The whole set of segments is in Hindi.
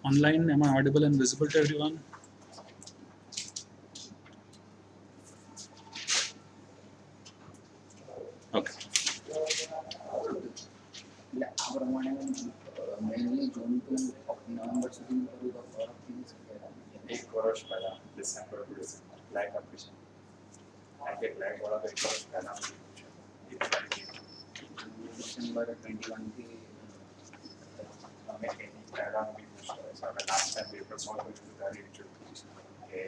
Online, am I audible and visible to everyone? Okay. mainly June to November સુધી કરું તો ફરક કેવી શકે એક વર્ષ પહેલા December to December black application કારણ કે બ્લેક વાળા તો એક વર્ષ પહેલા ડિસેમ્બર 21 થી અમે એની પહેલા બી પૂછ્યું અમે લાસ્ટ ટાઈમ પેપર સોલ્વ કર્યું હતું ત્યારે વિચાર્યું કે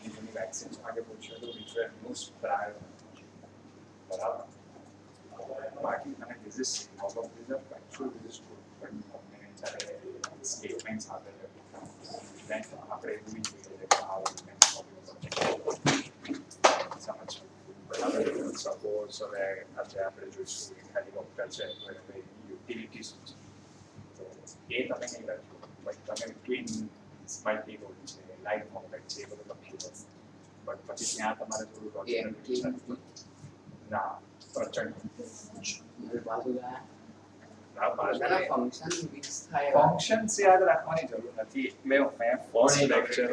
જૂની વેક્સિન્સ માટે પૂછ્યું હતું વિચ વેર ન્યૂઝ પ્રાયર બરાબર બાકી મને disease of of disease factual disease પણ અમને જ્યારે સ્ટેટમેન્ટ્સ આપે છે then આપણે એવું બી જોઈએ કે આ સમજ બરાબર સપોઝ હવે આજે આપણે જોઈશું હેલિકોપ્ટર છે તો એની યુટિલિટી શું છે તો એ તમે નહીં લખ્યું બટ તમે ટ્વિન સ્માઇલી રોલ છે લાઇટ મોમેન્ટ છે એ બધું લખ્યું હશે બટ પછી ત્યાં તમારે થોડું ના પ્રચંડ ફંક્શન મિક્સ થાય ફંક્શન્સ યાદ રાખવાની જરૂર નથી એટલે મેં ફર્સ્ટ લેક્ચર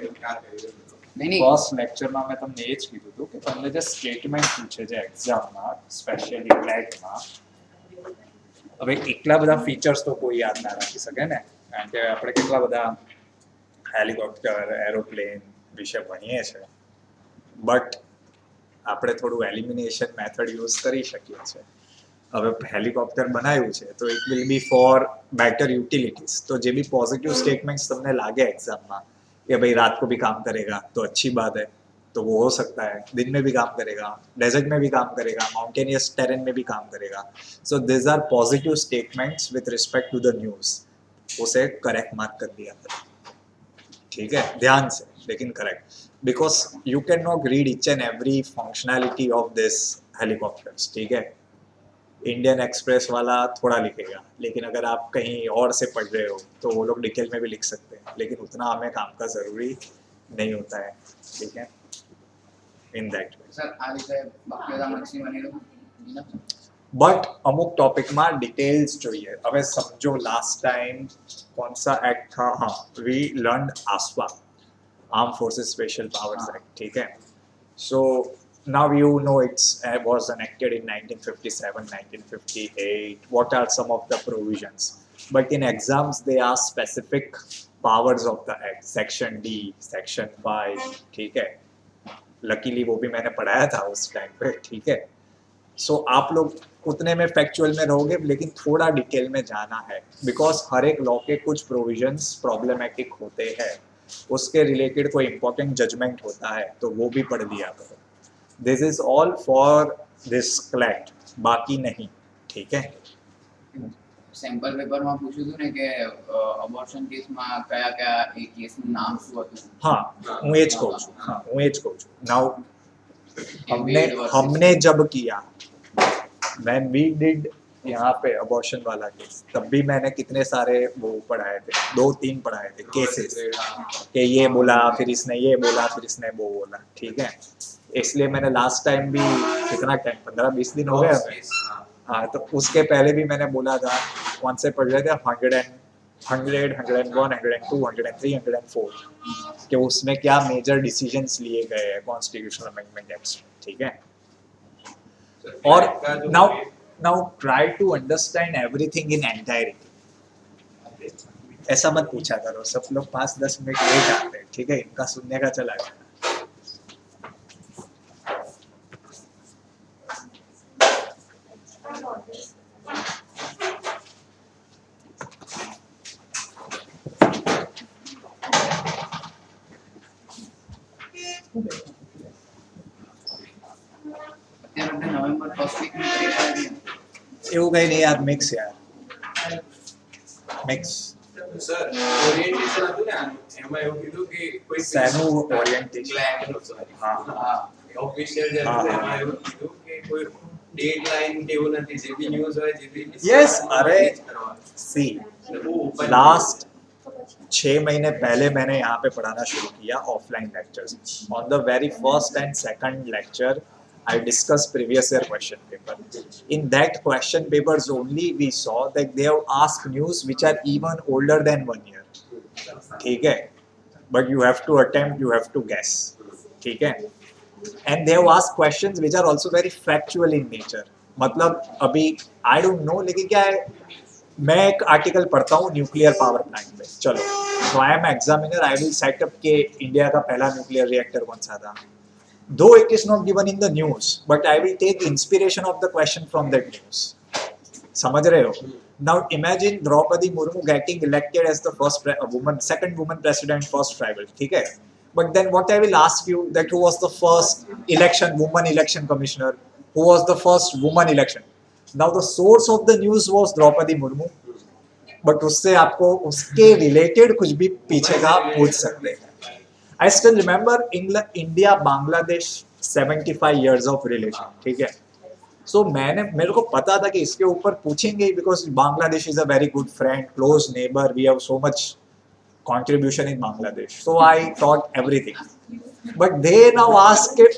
નહીં ફર્સ્ટ લેક્ચરમાં મેં તમને એ જ કીધું હતું કે તમને જે સ્ટેટમેન્ટ પૂછે છે એક્ઝામમાં સ્પેશિયલી બ્લેકમાં હવે એટલા બધા ફીચર્સ તો કોઈ યાદ ના રાખી શકે ને કારણ કે આપણે કેટલા બધા હેલિકોપ્ટર એરોપ્લેન વિશે ભણીએ છીએ બટ આપણે થોડું એલિમિનેશન મેથડ યુઝ કરી શકીએ છીએ હવે હેલિકોપ્ટર બનાવ્યું છે તો it will be for better utilities तो જે भी पॉजिटिव स्टेटमेंट्स તમને લાગે एग्जाम में कि भाई रात को भी काम करेगा तो अच्छी बात है तो वो हो सकता है दिन में भी काम करेगा डेजर्ट में भी काम करेगा माउंटेनियस टेरेन में भी काम करेगा so this are positive statements with respect to the news उसे करेक्ट मार्क कर दिया करो ठीक है ध्यान से लेकिन correct because you can not read each and every functionality of this helicopters ठीक है इंडियन एक्सप्रेस वाला थोड़ा लिखेगा लेकिन अगर आप कहीं और से पढ़ रहे हो तो वो लोग डिटेल में भी लिख सकते हैं लेकिन उतना हमें काम का ज़रूरी नहीं होता है ठीक है इन दैट वे સર આ રીતે બાકી બધા મચ્છી બની લો बट अमुक टॉपिक में डिटेल्स જોઈએ હવે સમજો લાસ્ટ ટાઈમ कौन सा एक्ट था हाँ वी लर्न आसवा armed forces special powers act ठीक है सो now you know it's was enacted in 1957 1958 what are some of the provisions but in exams they are specific powers of the act section D section 5 ठीक है लकीली वो भी मैंने पढ़ाया था उस टाइम पे ठीक है सो आप लोग उतने में फैक्चुअल में रहोगे लेकिन थोड़ा डिटेल में जाना है बिकॉज हर एक लॉ के कुछ प्रोविजंस प्रॉब्लमेटिक होते हैं उसके रिलेटेड कोई इंपॉर्टेंट जजमेंट होता है तो वो भी पढ़ लिया करो this is all for this CLAT बाकी नहीं ठीक है સેમ્પલ પેપરમાં પૂછ્યું હતું ને કે અબોર્શન કેસમાં કયા કયા એ કેસનું નામ શું હતું हाँ હું એ જ કહું છું हाँ હું એ જ કહું છું नाउ हमने जब किया when we did यहाँ पे अबॉर्शन वाला केस तब भी मैंने कितने सारे वो पढ़ाए थे 2-3 पढ़ाए थे केसेस कि ये बोला फिर इसने ये बोला फिर इसने वो बोला ठीक है इसलिए मैंने लास्ट टाइम भी कितना टाइम 15-20 दिन हो गए हमें हाँ तो उसके पहले भी मैंने बोला था कौन से पढ़ रहे थे 100 101 102 103 104 कि उसमें क्या मेजर डिसीजंस लिए गए हैं कॉन्स्टिट्यूशनल अमेंडमेंट एक्ट ठीक है और now try to understand everything in entirety ऐसा मत पूछा करो सब लोग 5-10 मिनट लेट आते हैं ठीक है इनका सुनने का चला गया અત્યારે આપણે નવેમ્બર ફર્સ્ટ વીકની પરીક્ષા હતી એવું કઈ નહીં यार मिक्स यार मिक्स સર ઓરિએન્ટેશન હતું ને આનું એમાં એવું કીધું કે કોઈ શેનું orientation? સોરી हाँ હા ઓફિશિયલ જે હા, હતું હા. એમાં એવું કીધું કે કોઈ ડેડલાઇન કે એવું નથી જે બી ન્યૂઝ હોય જે બી Yes, अरे કરવાનું सी वो open लास्ट 6 महीने पहले मैंने यहाँ पे पढ़ाना शुरू किया offline lectures on the very first and second lecture I discussed previous year question paper. In that question papers only we saw that they have asked news which are even older than 1 year. ठीक है, but you have to attempt, you have to guess, ठीक है. And they have asked questions which are also very factual in nature. मतलब अभी आई डोंट नो, लेकिन क्या है, मैं एक आर्टिकल पढ़ता हूँ न्यूक्लियर पावर प्लांट में, चलो, so I am examiner, I will set up के इंडिया का पहला न्यूक्लियर रिएक्टर कौन सा था. Though it is not given in the news, but I will take inspiration of the question from that news. समझ रहे हो? Now imagine Draupadi Murmu getting elected as the first woman, second woman president, first tribal. ठीक है? But then what I will ask you, that who was the first woman election commissioner? Who was the first woman election? Now the source of the news was Draupadi Murmu. But उससे आपको उसके related कुछ भी पीछे का पूछ सकते हैं. I still remember India Bangladesh 75 years of relation, ठीक है. So मेरे को पता था कि इसके ऊपर पूछेंगे, because Bangladesh is a very good friend, close neighbor, we have so much contribution in Bangladesh. So I thought everything. But they now ask कि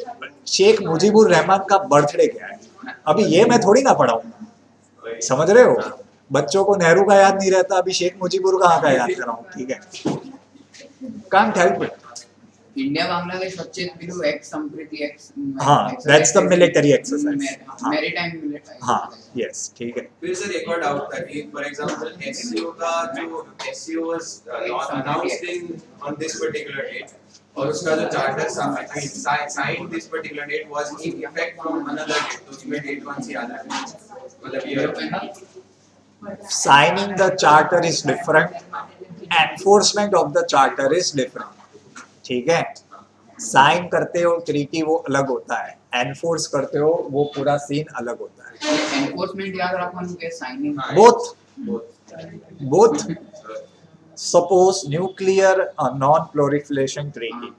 शेख मुजीबुर रहमान का बर्थडे क्या है. अभी ये मैं थोड़ी ना पढ़ाऊँ, समझ रहे हो? बच्चों को नेहरू का याद नहीं रहता, अभी शेख मुजीबुर कहाँ का याद कराऊँ, ठीक है. Can't help it. India Bangladesh बच्चे बिल्कुल एक्स संप्रीति एक्स. हाँ, that's the military exercise. Maritime military. हाँ, yes, ठीक है. फिर सर एक और डाउट था कि फॉर एग्जांपल एससीओ का जो SCO was announced in on this particular date, और उसका जो charter sign this particular date was in effect from another date, तो उसमें डेट कौन सी याद है? मतलब ये Signing the charter is different. Enforcement of the charter is different. ठीक है. साइन करते हो ट्रीटी वो अलग होता है, एनफोर्स करते हो वो पूरा सीन अलग होता है. एनफोर्समेंट याद रखना के signing. Both. Suppose nuclear non proliferation treaty,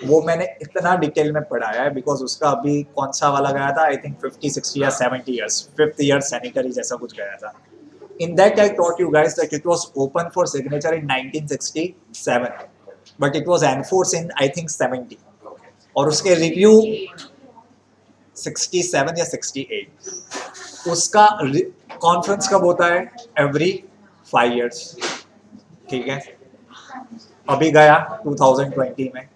वो मैंने इतना डिटेल में पढ़ाया है, बिकॉज उसका अभी कौन सा वाला गया था, आई थिंक 50, 60 या 70 years, 5th year सैनिटरी जैसा कुछ गया था. In that I taught you guys that it was open for signature in 1967, but it was enforced in I think 70, और उसके रिव्यू 67 या 68. उसका कॉन्फ्रेंस कब होता है? एवरी 5 years, ठीक है. अभी गया 2020 में,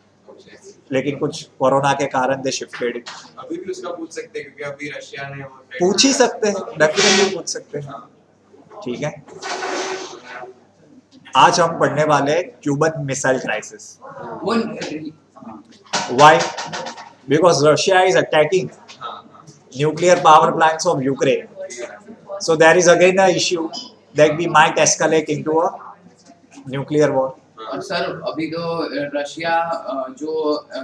लेकिन कुछ कोरोना के कारण दे शिफ्टेड. अभी भी उसका पूछ सकते हैं, क्योंकि अभी रशिया ने वो पूछ ही सकते हैं, डेफिनेटली पूछ सकते हैं, ठीक है. आज हम पढ़ने वाले Cuban missile crisis. Why? Because Russia is attacking nuclear power plants of Ukraine, so there is again a issue that we might escalate into a nuclear war. और सर अभी तो रशिया जो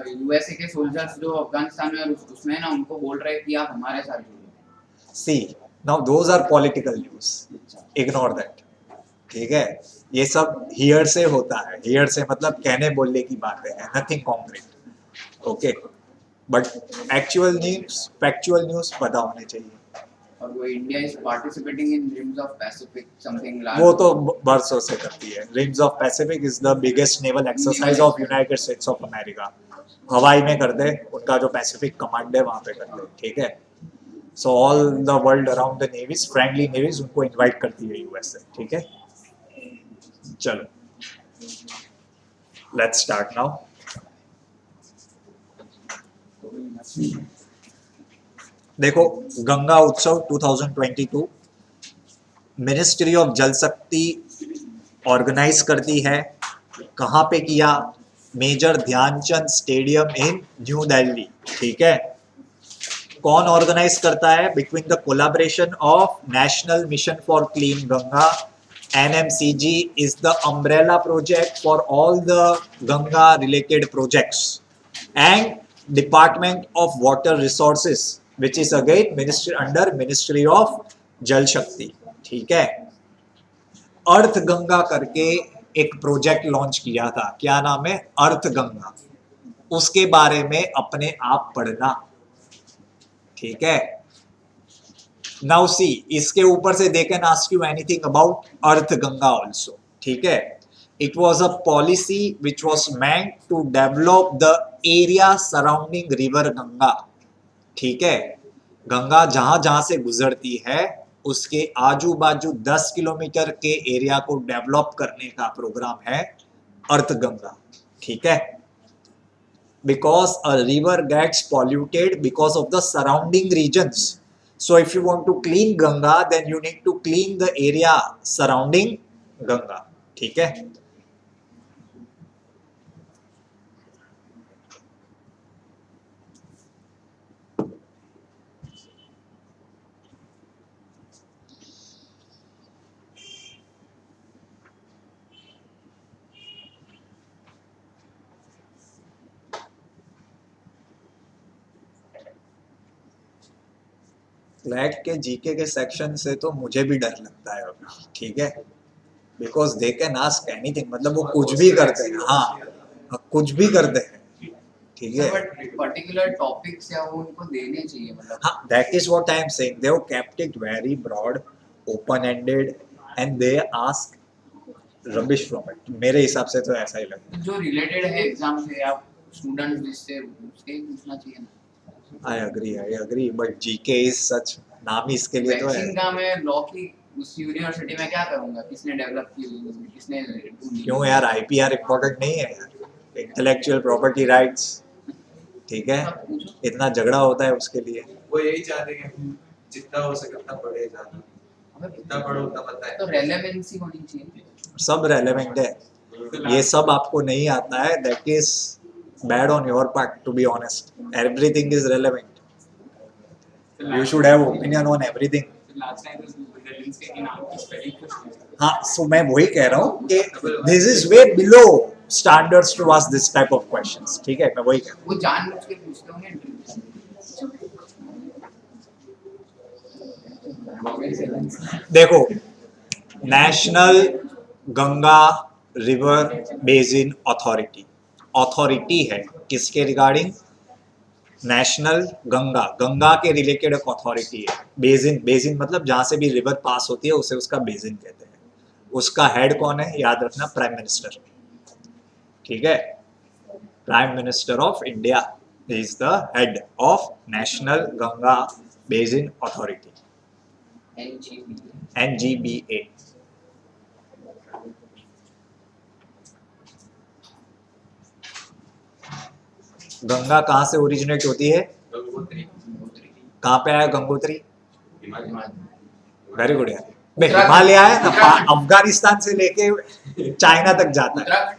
यूएसए के सोल्जर्स जो अफगानिस्तान में उसमें ना, उनको बोल रहे हैं कि आप हमारे साथ जुड़ो. See, now those are political news. Ignore that. ठीक है. ये सब हियर से होता है. हियर से मतलब कहने बोलने की बातें हैं, nothing concrete. Okay, but actual news, factual news पता होने चाहिए. और वो India is participating in RIMS of Pacific something large. वो तो बरसों से करती है. RIMS of Pacific is the biggest naval exercise of United states of America. हवाई में कर दे, उनका जो पैसिफिक कमांड है वहां पे कर दे, ठीक है. So all the world around the navies, friendly navies, उनको इनवाइट करती है यूएस से, ठीक है. चलो, लेट्स स्टार्ट नाउ. देखो, गंगा उत्सव 2022 मिनिस्ट्री ऑफ जल शक्ति ऑर्गेनाइज करती है. कहाँ पे किया? Major Dhyanchand stadium in new Delhi, ठीक है. कौन ऑर्गेनाइज करता है? Between the collaboration of national mission for clean Ganga, NMCG is the umbrella project for all the Ganga related projects, and Department of Water Resources, which is again ministry under Ministry of Jal Shakti, ठीक है. अर्थ गंगा करके एक प्रोजेक्ट लॉन्च किया था. क्या नाम है? अर्थ गंगा. उसके बारे में अपने आप पढ़ना, ठीक है. नाउ सी, इसके ऊपर से they can ask you anything about Arth Ganga also, ठीक है. It was a policy which was meant to develop the area surrounding river Ganga, ठीक है. गंगा जहां जहां से गुजरती है उसके आजू बाजू 10 किलोमीटर के एरिया को डेवलप करने का प्रोग्राम है अर्थ गंगा, ठीक है, because a river gets polluted because of the surrounding regions. So if you want to clean Ganga, then you need to clean the area surrounding Ganga, ठीक है. फ्लैट के जीके के सेक्शन से तो मुझे भी डर लगता है अब, ठीक है, because they can ask anything, मतलब वो कुछ भी करते हैं, हाँ कुछ भी करते हैं, ठीक है. बट पर्टिकुलर टॉपिक्स या वो उनको देने चाहिए मतलब. हाँ, that is what I am saying, they have kept it very broad, open ended, and they ask rubbish from it. मेरे हिसाब से तो ऐसा ही लगता है. जो रिलेटेड है एग्जाम से या स्टूडेंट जिससे उसके पूछना चाहिए ना. I agree, but GK is such, नाम ही इसके लिए तो है. वैक्सीन का मैं लॉ की उस यूनिवर्सिटी में क्या करूंगा, किसने डेवलप की, किसने ढूंढी. क्यों यार, आईपीआर इम्पोर्टेंट नहीं है यार, इंटेलेक्चुअल प्रॉपर्टी राइट्स, ठीक है, इतना झगड़ा होता है उसके लिए. वो यही चाहते हैं कि जितना हो सके उतना पढ़े जाना, जितना पढ़ो उतना पता है. तो रेलेवेंसी होनी चाहिए. सब रेलेवेंट है, ये सब आपको नहीं आता है, that is bad on your part, to be honest. Everything is relevant, you should have opinion on everything. हाँ, सो मैं वही कह रहा हूँ कि this is way below standards to ask this type of questions, ठीक है, मैं वही कह रहा हूँ. वो जानबूझ के पूछते होंगे इंटरव्यू. देखो, national Ganga river basin authority है किसके रिगार्डिंग? नेशनल गंगा के रिलेटेड एक अथॉरिटी है. बेसिन मतलब जहां से भी रिवर पास होती है उसे उसका बेसिन कहते हैं. उसका हेड कौन है? याद रखना, प्राइम मिनिस्टर, ठीक है. Prime minister of India is the head of national Ganga basin authority, NGBA. Ganga कहाँ से ओरिजिनेट होती है? गंगोत्री. कहाँ पे आया गंगोत्री? हिमालय. वेरी गुड यार. हिमालय है ना, अफगानिस्तान से लेके चाइना तक जाता है,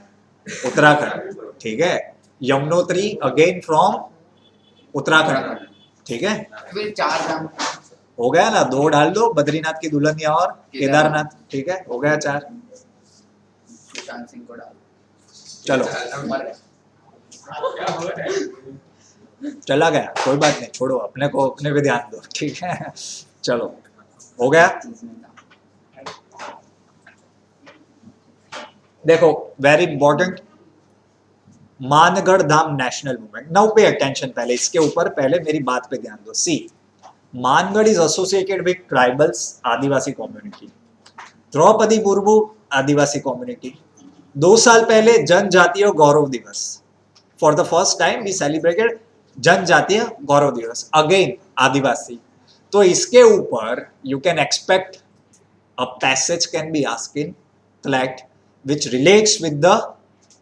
उत्तराखंड, ठीक है. यमुनोत्री अगेन फ्रॉम उत्तराखंड, ठीक है. फिर 4 धाम हो गया ना, 2 डाल दो, बद्रीनाथ की दुल्हनिया और केदारनाथ, ठीक है, हो गया 4. सुशांत सिंह को डाल. चलो, मर गए. चला गया, कोई बात नहीं, छोड़ो, अपने को अपने पे ध्यान दो, ठीक है. चलो, हो गया. देखो, very important, Mangarh Dham national movement. Now pay attention, पहले इसके ऊपर पहले मेरी बात पे ध्यान दो. See, Mangarh is associated with tribals, Adivasi community. Droupadi Murmu Adivasi community. 2 साल पहले Janjatiya Gaurav Divas, for the first time we celebrated Janjatiya Gaurav Divas, again Adivasi. तो इसके ऊपर you can expect a passage can be asked in CLAT which relates with the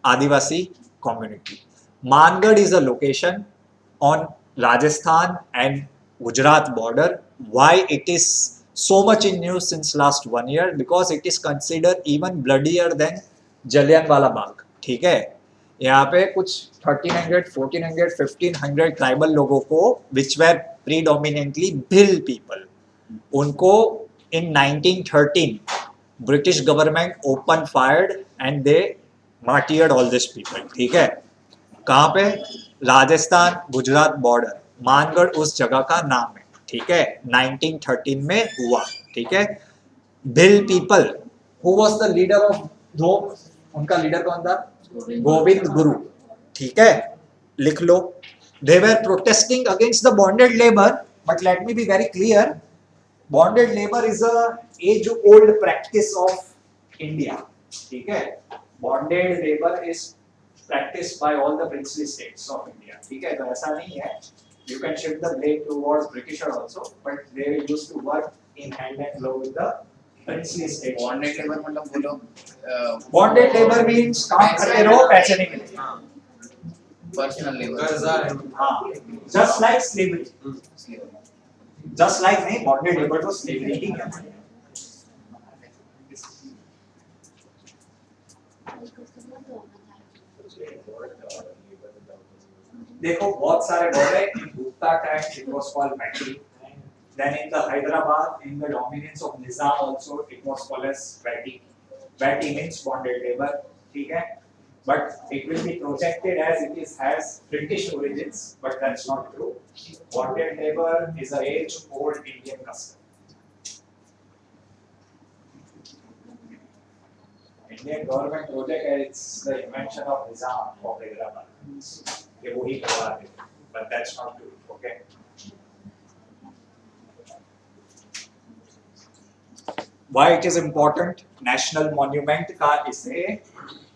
Adivasi community. Mangarh is a location on Rajasthan and Gujarat border. Why it is so much in news since last 1 year? Because it is considered even bloodier than Jallianwala Bagh. ठीक है, यहाँ पे कुछ 1300, 1400, 1500 ट्राइबल लोगों को which were predominantly Bhil people, उनको in 1913 British government open fired and they martyred all these people. ठीक है, कहाँ पे? राजस्थान गुजरात बॉर्डर, मानगढ़ उस जगह का नाम है, ठीक है. 1913 में हुआ, ठीक है. Bhil people, who was the leader of them, उनका लीडर कौन था? गोविंद गुरु, ठीक है, लिख लो. They were protesting against the bonded labor, but let me be very clear, bonded labor is a age-old practice of India. ठीक है, bonded labor is practiced by all the princely states of India. ठीक है, तो ऐसा नहीं है. You can shift the blame towards Britishers also, but they used to work in hand and glove with the princely state. Bonded labour मतलब वो लोग Bonded labor means काम करते रहो पैसे नहीं मिलेंगे. पर्सनल लेबर कर्जा है हाँ, just like slavery. Just like नहीं, bonded labor तो slavery ही है. देखो बहुत सारे वर्ड है. In Gupta time it was called Matri. Then in the Hyderabad, in the dominance of Nizam also it was called as Vati. Vati means bonded labor. ठीक है? But it will be projected as it is has British origins, but that's not true. Bonded labor is a age-old Indian custom. Indian government project है, it's the invention of Nizam of Hyderabad. ये वो ही करवा रहे थे, but that's not true. Okay. Why it is important? National monument का इसे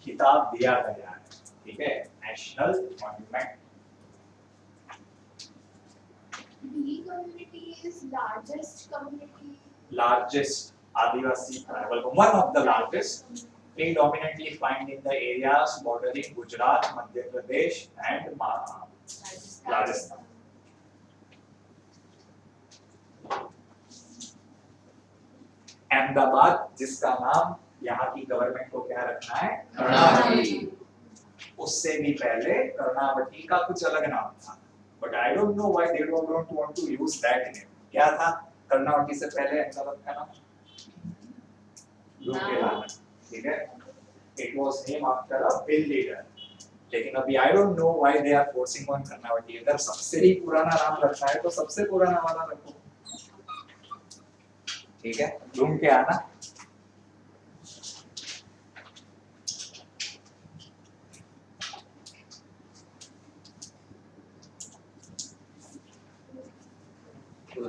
खिताब दिया गया है. ठीक है? National monument. Bee community is largest community. Largest Adivasi tribal, one of the largest, predominantly found in the areas bordering Gujarat, Madhya Pradesh and Rajasthan. Ahmedabad, जिसका नाम यहाँ की गवर्नमेंट को क्या रखना है? कर्णावती. उससे भी पहले कर्णावती का कुछ अलग नाम था, but I don't know why they don't want to use that name. क्या था कर्णावती से पहले अहमदाबाद का नाम? ठीक है, it was name after a Bhil leader. लेकिन अभी I don't know why they are forcing on Karnavati. अगर सबसे ही पुराना नाम रखना है तो सबसे पुराना वाला रखो. ठीक है, ढूंढ के आना.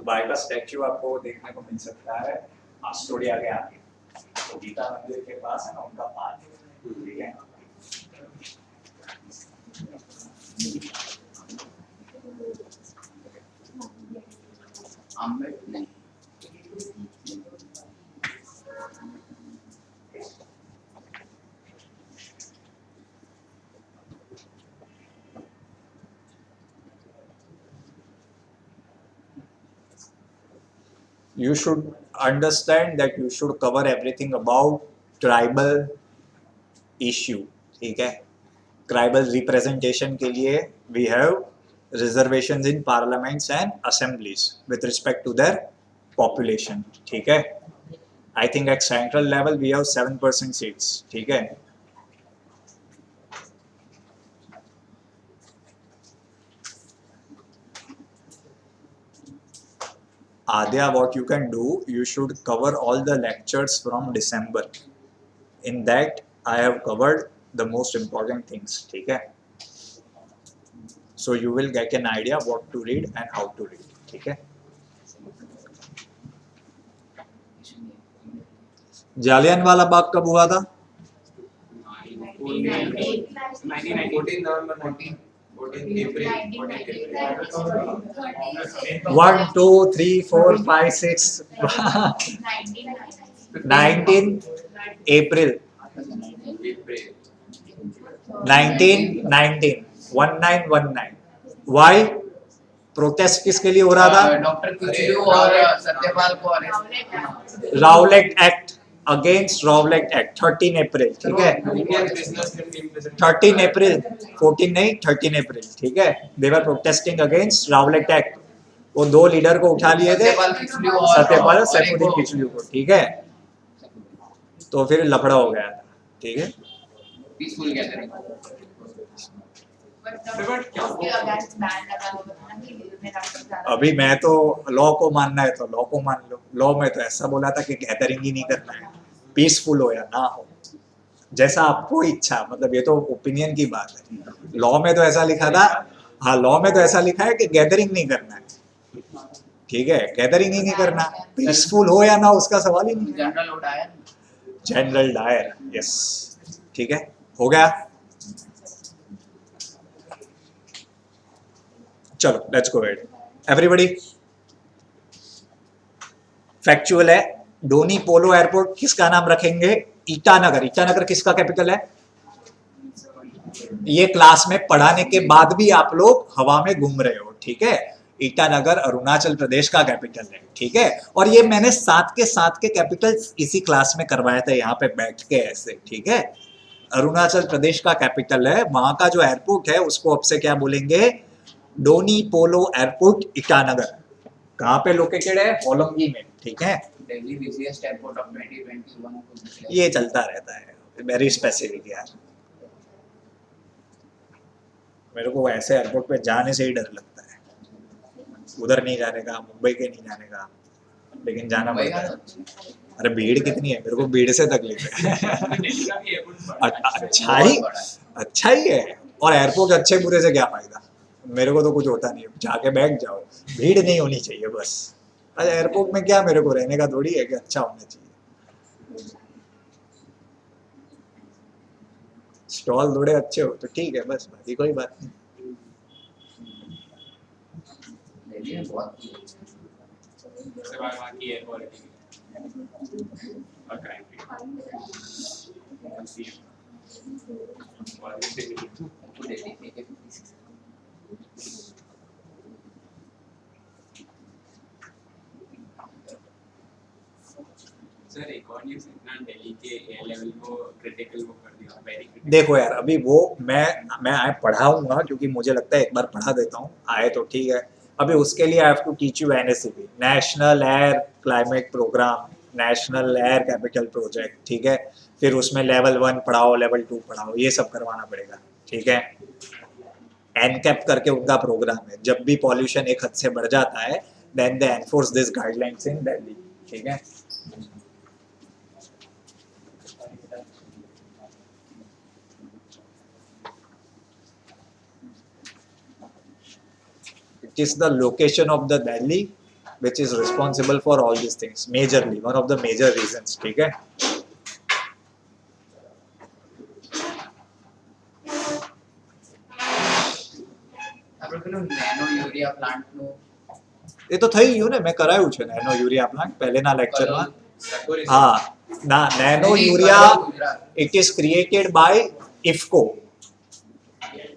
बाय का स्टैच्यू आपको देखने को मिल सकता है आस्टोडिया के आगे. तो गीता मंदिर के पास है ना उनका पार्क. ठीक है, अम्बेड नहीं. You should understand that you should cover everything about tribal issue. ठीक है, tribal representation के लिए we have reservations in parliaments and assemblies with respect to their population. ठीक है, I think at central level we have 7% seats. ठीक है, Adya, what you can do, you should cover all the lectures from December. In that, I have covered the most important things. ठीक है, so you will get an idea what to read and how to read. ठीक है, जालियनवाला बाग कब हुआ था? 14 November 14 April 1, 2, 3, 4, 5, 6, 19 April 1919. Why? Protest किसके लिए हो रहा था? डॉक्टर किचलू और सत्यपाल को arrest. Rowlatt act, against Rowlatt act 13 अप्रैल. ठीक है, Indian business can be imprisoned. 13 अप्रैल, 14 नहीं 13 अप्रैल. ठीक है, दे वर प्रोटेस्टिंग अगेंस्ट राउलेट एक्ट. वो दो लीडर को उठा लिए थे, सत्यपाल और सैफुद्दीन किचलू को. ठीक है, तो फिर लफड़ा हो गया था. ठीक है, पीसफुल गैदरिंग. अभी मैं तो लॉ को मानना है तो लॉ को मान लो. लॉ में तो ऐसा बोला था कि गैदरिंग ही नहीं करना है, पीसफुल हो या ना हो, जैसा आपको इच्छा. मतलब ये तो ओपिनियन की बात है. लॉ में तो ऐसा लिखा था, हाँ लॉ में तो ऐसा लिखा है कि गैदरिंग नहीं करना है. ठीक है, गैदरिंग ही नहीं करना, पीसफुल हो या ना उसका सवाल ही नहीं. जनरल उठाया. General Dyer, yes. ठीक है, हो गया. चलो let's go ahead. Everybody factual है, डोनी पोलो एयरपोर्ट किसका नाम रखेंगे? ईटानगर। ईटानगर किसका कैपिटल है? ये क्लास में पढ़ाने के बाद भी आप लोग हवा में घूम रहे हो, ठीक है। ईटानगर अरुणाचल प्रदेश का कैपिटल है, ठीक है। और ये मैंने साथ के कैपिटल्स इसी क्लास में करवाए थे यहाँ पे बैठ के ऐसे, ठीक है। अरुणाचल प्रदेश का कैपिटल है, वहां का जो एयरपोर्ट है उसको अब से क्या बोलेंगे? Downey Polo airport Itanagar. कहाँ पे लोकेटेड है? होलोंगी में, ठीक है। दिल्ली बिजिएस्ट एयरपोर्ट ऑफ 2021 ये चलता रहता है, वेरी स्पेसिफिक यार। मेरे को ऐसे एयरपोर्ट पे जाने से ही डर लगता है, उधर नहीं जाने का, मुंबई के नहीं जाने का, लेकिन जाना पड़ता है। अरे भीड़ कितनी है, मेरे को भीड़ से तकलीफ है। अच्छा ही है। और एयरपोर्ट अच्छे बुरे से क्या फायदा? मेरे को तो कुछ होता नहीं, जाके बैठ जाओ, भीड़ नहीं होनी चाहिए बस। अरे एयरपोर्ट में क्या मेरे को रहने का थोड़ी है कि अच्छा होना चाहिए। स्टॉल थोड़े अच्छे हो तो ठीक है बस, बाकी कोई बात नहीं। दिल्ली में बहुत उसके बाद वहाँ की एयर क्वालिटी और क्राइम रेट सर एक और न्यूज़ इतना दिल्ली के एयर लेवल को क्रिटिकल वो कर दिया, वेरी क्रिटिकल। देखो यार, अभी वो मैं आए पढ़ाऊंगा, क्योंकि मुझे लगता है एक बार पढ़ा देता हूँ, आए तो ठीक है। अभी उसके लिए I have to teach you NACP, national air climate program, national air capital project, ठीक है। फिर उसमें लेवल 1 पढ़ाओ, लेवल 2 पढ़ाओ, ये सब करवाना पड़ेगा, ठीक है। NCAP करके उनका प्रोग्राम है। जब भी पॉल्यूशन एक हद से बढ़ जाता है, then they enforce this guidelines in Delhi, ठीक है। It is the location of the Delhi which is responsible for all these things, majorly, one of the major reasons, ठीक है। આપણે પેલું નેનો યુરિયા પ્લાન્ટ નું એ તો થઈ ગયું ને, મેં કરાયું છે નેનો યુરિયા પ્લાન્ટ પહેલેના લેક્ચરમાં। હા, ના nano urea it is created by IFFCO.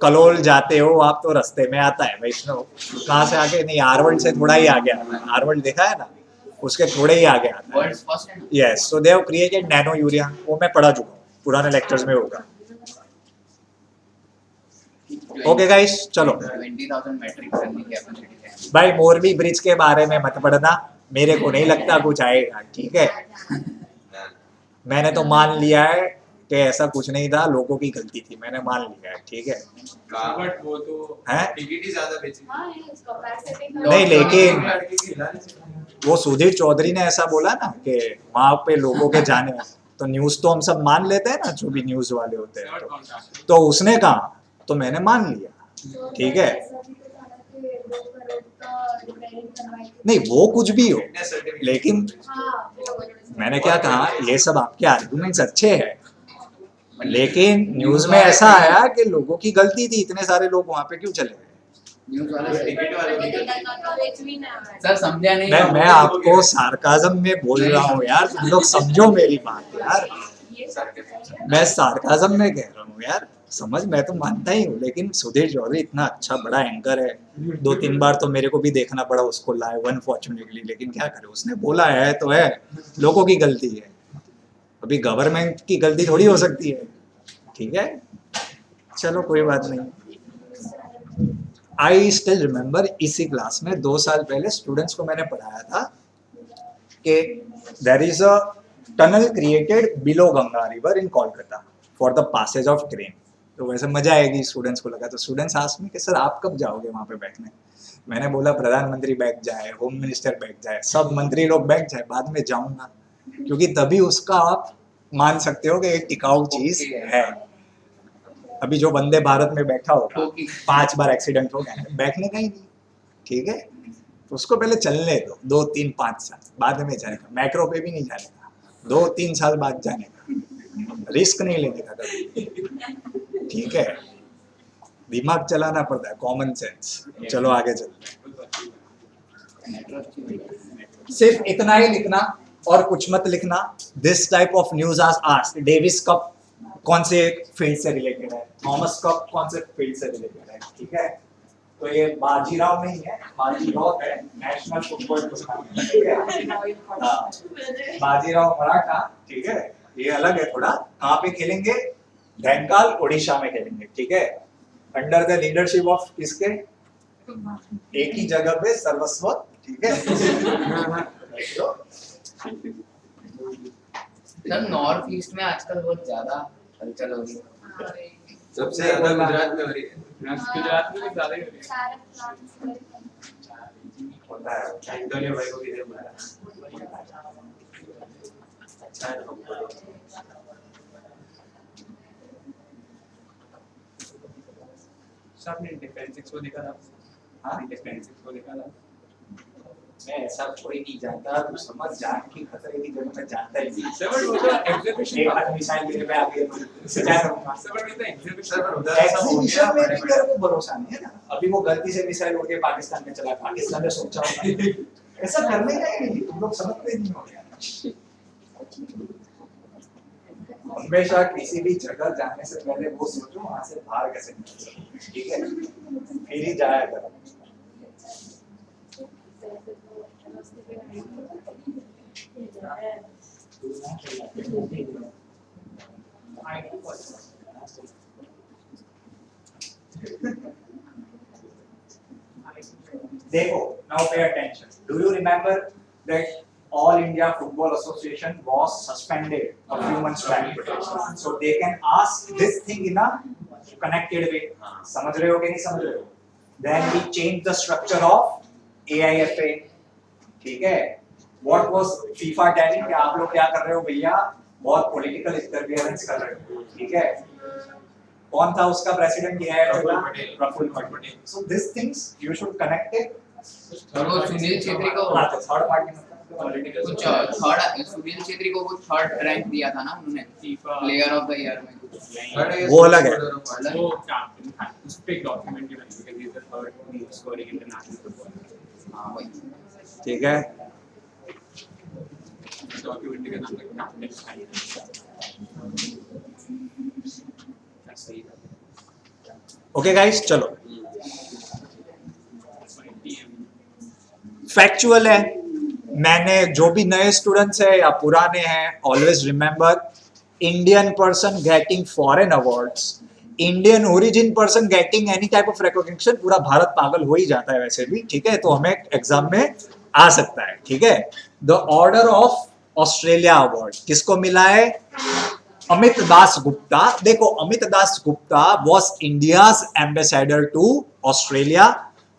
Kalol जाते हो आप तो रास्ते में आता है वैष्णव, कहाँ से आगे नहीं, आरवल से थोड़ा ही आगे आता है। आरवल देखा है ना, उसके थोड़े ही आगे आता है। वर्ल्ड्स फर्स्ट है ना yes, so they have created nano urea, वो मैं पढ़ा चुका हूँ, पुराने लेक्चर्स में होगा। ओके गाइस, चलो 20,000 मेट्रिक टन की कैपेसिटी है। भाई, मोरबी ब्रिज के बारे में मत पढ़ना, मेरे को नहीं लगता कुछ आएगा, ठीक है। मैंने तो मान लिया है कि ऐसा कुछ नहीं था, लोगों की गलती थी, मैंने मान लिया है, ठीक है। बट वो तो हैं? टिकट ही ज्यादा बेची। हाँ, इस capacity का- नहीं, लेकिन लड़की की हिला नहीं सकते। वो सुधीर चौधरी ने ऐसा बोला ना कि वहां पे लोगों के जाने, तो न्यूज तो हम सब मान लेते हैं ना, जो भी न्यूज वाले होते हैं, तो उसने कहा तो मैंने मान लिया, तो ठीक है। ऐसा भी तो था ना कि 2 करोड़ का repairing करवाए थे। नहीं, वो कुछ भी हो, फिटनेस सर्टिफिकेट। लेकिन हाँ, मैंने क्या कहा, ये सब आपके आर्गुमेंट्स अच्छे हैं, लेकिन न्यूज में ऐसा आया कि लोगों की गलती थी, इतने सारे लोग वहां पे क्यों चले गए। न्यूज़ वाले टिकट वाले की गलती। सर समझा नहीं मैं आपको सार्काज्म में बोल रहा हूँ यार, तुम लोग समझो मेरी बात यार। मैं सार्काज्म में कह रहा हूँ यार, समझ, मैं तो मानता ही हूँ, लेकिन सुधीर चौधरी इतना अच्छा बड़ा एंकर है, 2-3 बार तो मेरे को भी देखना पड़ा उसको लाइव अनफॉर्चुनेटली, लेकिन क्या करे, उसने बोला है तो है, लोगों की गलती है, अभी गवर्नमेंट की गलती थोड़ी हो सकती है, ठीक है। चलो कोई बात नहीं। आई स्टिल रिमेम्बर, इसी क्लास में 2 साल पहले स्टूडेंट्स को मैंने पढ़ाया था कि there is a tunnel created below Ganga river in Kolkata for the passage of train. तो वैसे मजा आएगी, स्टूडेंट्स को लगा। तो स्टूडेंट्स आस्क्ड मी कि सर आप कब जाओगे वहाँ पे बैठने। मैंने बोला प्रधानमंत्री बैठ जाए, होम मिनिस्टर बैठ जाए, सब मंत्री लोग बैठ जाए, बाद में जाऊंगा, क्योंकि तभी उसका आप मान सकते हो कि एक टिकाऊ चीज है। अभी जो वंदे भारत में बैठा होगा, 5 बार एक्सीडेंट हो गया, बैठने का ही नहीं, ठीक है। तो उसको पहले चलने दो, 2, 3, 5 साल, बाद में जाने का। मेट्रो पे भी नहीं जाने का, 2-3 साल बाद जाने का, रिस्क नहीं लेने का कभी, ठीक है। दिमाग चलाना पड़ता है, कॉमन सेंस। चलो आगे चलते हैं। सिर्फ इतना ही लिखना और कुछ मत लिखना. This type of news are asked. Davis cup कौन से फील्ड से रिलेटेड है, थॉमस कप कौन से फील्ड से रिलेटेड है, ठीक है. तो ये बाजीराव नहीं है, बाजीराव है, नेशनल फुटबॉल टूर्नामेंट, ठीक है. हाँ, बाजीराव मराठा, ठीक है, ये अलग है थोड़ा. कहाँ पे खेलेंगे? बैंकाल उड़ीसा में खेलेंगे, ठीक है. अंडर द लीडरशिप ऑफ किसके? एक ही जगह पे सर्वस्व, ठीक है. सर नॉर्थ ईस्ट में आजकल बहुत ज्यादा हलचल हो रही है. सबसे ज्यादा गुजरात में हो रही है. गुजरात में भी ज्यादा ही हो रही है। सारे प्लांट्स होता है. एंटोनियो भाई को भी इधर बुलाया. अच्छा है तो आपने डिफेंसिक्स को देखा था? हाँ? डिफेंसिक्स को देखा था? मैं ऐसा कोई नहीं जानता, तू समझ. जान की खतरे की जगह मैं जानता ही नहीं. सर बट वो तो एग्जीबिशन एक हाथ मिसाइल मेरे पे आ गई, इससे क्या करूंगा? सर बट वो तो एग्जीबिशन सर पर उधर ऐसा हो एग्जीबिशन गया. में भी मेरे को भरोसा नहीं है ना. अभी वो गलती से मिसाइल उड़ के पाकिस्तान में चला, पाकिस्तान ने सोचा होगा ऐसा करने का ही नहीं. तुम लोग समझते नहीं हो यार. हमेशा किसी भी जगह जाने से पहले वो सोचो वहां से बाहर कैसे निकल सकते, ठीक है, फिर ही जाया करो. देखो, now pay attention. Do you remember that All India Football Association was suspended a few months back? So they can ask this thing in a connected way. समझ रहे हो कि नहीं समझ रहे हो? Then we changed the structure of AIFA. ठीक है? What was FIFA telling कि आप लोग क्या कर रहे हो भैया? बहुत political interference कर रहे हो. ठीक है? कौन था उसका प्रेसिडेंट? AIFA का Praful Patel. So these things you should connect it. वो सुनील छेत्री को हाँ, तो third party कुछ थर्ड, सुनील छेत्री को कुछ थर्ड रैंक दिया था ना उन्होंने प्लेयर ऑफ द ईयर में कुछ. वो अलग है. वो कैप्टन था उस पे डॉक्यूमेंट्री बनी because he is the third most scoring international footballer. हाँ वही. ठीक है. डॉक्यूमेंट्री का नाम था कैप्टन. सही था. ओके गाइस, चलो. फैक्चुअल है. मैंने जो भी नए स्टूडेंट्स है या पुराने हैं, always remember Indian person getting foreign awards, Indian origin person getting any type of recognition. पूरा भारत पागल हो ही जाता है वैसे भी, ठीक है. तो हमें एग्जाम में आ सकता है, ठीक है. The order of Australia award किसको मिला है? अमित दास गुप्ता. देखो, Amit Das Gupta was India's ambassador to Australia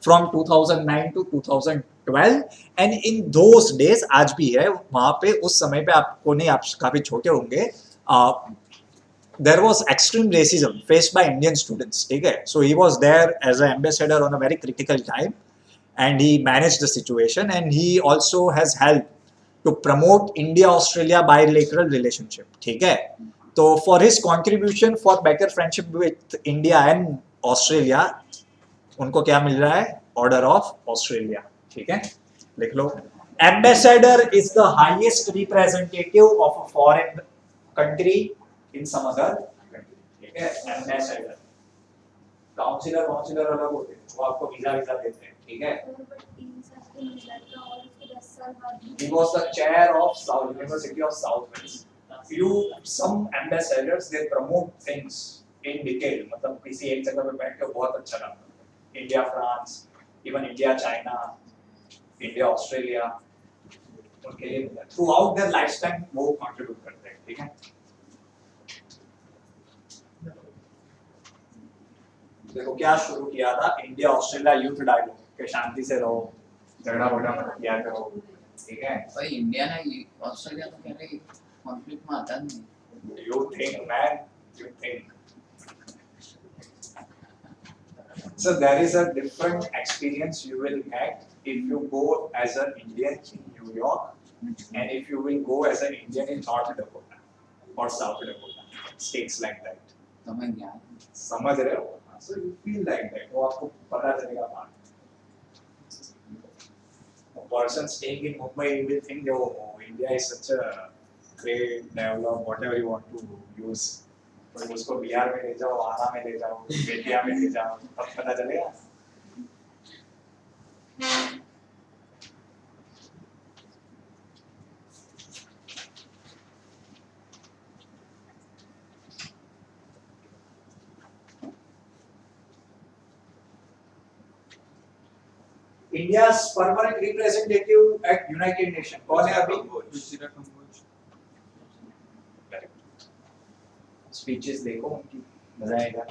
from 2009 to 2012 and in those days, आज भी है वहां पे. उस समय पे आपको नहीं, आप काफी छोटे होंगे, there was extreme racism faced by Indian students, ठीक है. So he was there as a ambassador on a very critical time and he managed the situation and he also has help to promote India Australia bilateral relationship, ठीक है. तो for his contribution for better friendship with India and Australia, उनको क्या मिल रहा है? ऑर्डर ऑफ ऑस्ट्रेलिया, ठीक है. लिख लो. Ambassador is the highest representative of a foreign country in some other country, ठीक है. एम्बेसडर. काउंसिलर अलग होते हैं, वो आपको वीजा देते हैं, ठीक है. He was the chair of South University of South Wales. Some ambassadors they promote things in detail. मतलब किसी एक जगह पे बैठ के बहुत अच्छा काम करते हैं. India France, even India China, India Australia, उनके लिए through out their life time वो कंट्रीब्यूट करते हैं, ठीक है. देखो क्या शुरू किया था इंडिया ऑस्ट्रेलिया यूथ डायलॉग के, शांति से रहो, झगड़ा वगड़ा मत किया करो, ठीक है. भाई इंडिया ने ऑस्ट्रेलिया तो कह रही कॉन्फ्लिक्ट में आता नहीं. You think, man, you think. So there is a different experience you will get if you go as an Indian in New York and if you will go as an Indian in North Dakota or South Dakota, states like that. समझ गया. समझ रहे हो? So you feel like that. वो आपको पता चलेगा बात. person staying in Mumbai will think, oh, India is such a great developed, whatever you want to use. तो उसको बिहार में ले जाओ, आरा में ले जाओ, बेतिया में ले जाओ, तब पता चलेगा. India's permanent representative at United Nations. कौन है अभी? Speeches देखो उनकी, मजा आएगा.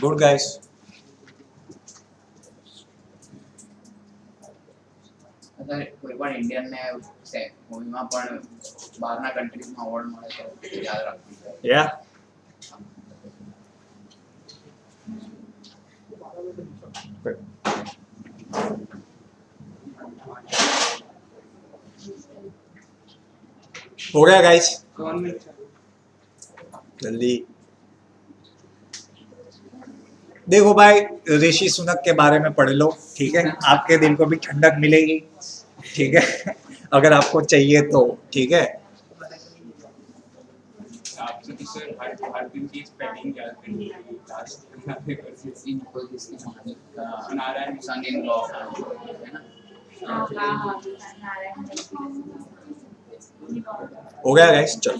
Good guys. અગર કોઈ પણ ઇન્ડિયન ને મૂવીમાં પણ બહારના કન્ટ્રીઝમાં અવોર્ડ મળે તો યાદ રાખવું જોઈએ. Yeah. Good. हो गया गाइस. जल्दी देखो भाई, ऋषि सुनक के बारे में पढ़ लो, ठीक है. आपके दिल को भी ठंडक मिलेगी, ठीक है, अगर आपको चाहिए तो, ठीक है. आपसे तो सर हर दिन की स्पेलिंग याद करनी है लास्ट इनको इसके माने नारायण सन इन लॉ है ना. हो गया गाइस, चलो.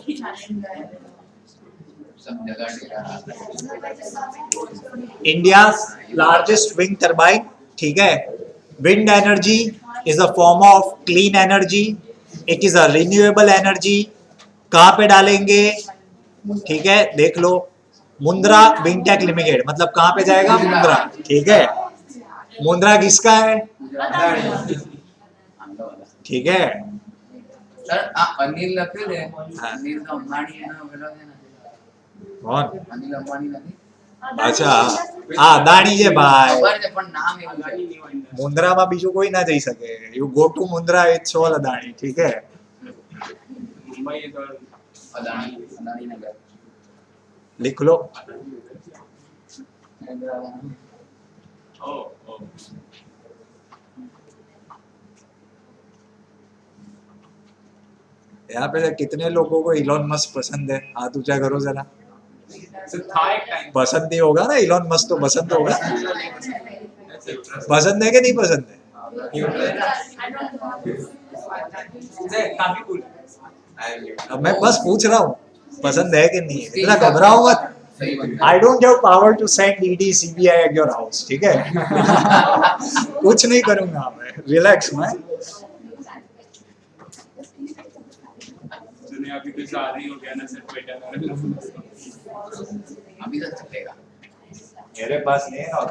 सब जगह डेरा इंडिया लार्जेस्ट विंड टर्बाइन, ठीक है. Wind energy is a form of clean energy, it is a renewable energy. कहाँ पे डालेंगे, ठीक है, देख लो. मुंद्रा विंडटेक लिमिटेड, मतलब कहाँ पे जाएगा, मुंद्रा, ठीक है. मुंद्रा किसका है, ठीक है. સર આ અનિલ લખ્યું છે. અનિલ તો અંબાણી એનો પેલો છે ને, कौन? અનિલ અંબાણી નથી. अच्छा, हाँ दाणी છે ભાઈ. ખબર છે પણ નામ એવું છે. મુંદ્રામાં બીજું કોઈ ના જઈ શકે. You go to Mundra it's all Adani, ठीक है. Mumbai is all Adani Adani Nagar. लिख लो. ओ ओ यहाँ पे कितने लोगों को इलॉन मस्क पसंद है, हाथ ऊंचा करो जरा. सर था एक टाइम पसंद नहीं होगा ना, इलॉन मस्क तो पसंद होगा. पसंद है कि नहीं पसंद है? काफी कूल अब मैं बस पूछ रहा हूँ, पसंद है कि नहीं है. इतना घबराओ मत. સહી વાત. I don't have power to send ED CBI at your house, ठीक है. कुछ नहीं करूंगा मैं, रिलैक्स मैं. सुनिए अभी तो शादी हो गया ना सर बेटा अभी तक चलेगा. मेरे पास नहीं है ना.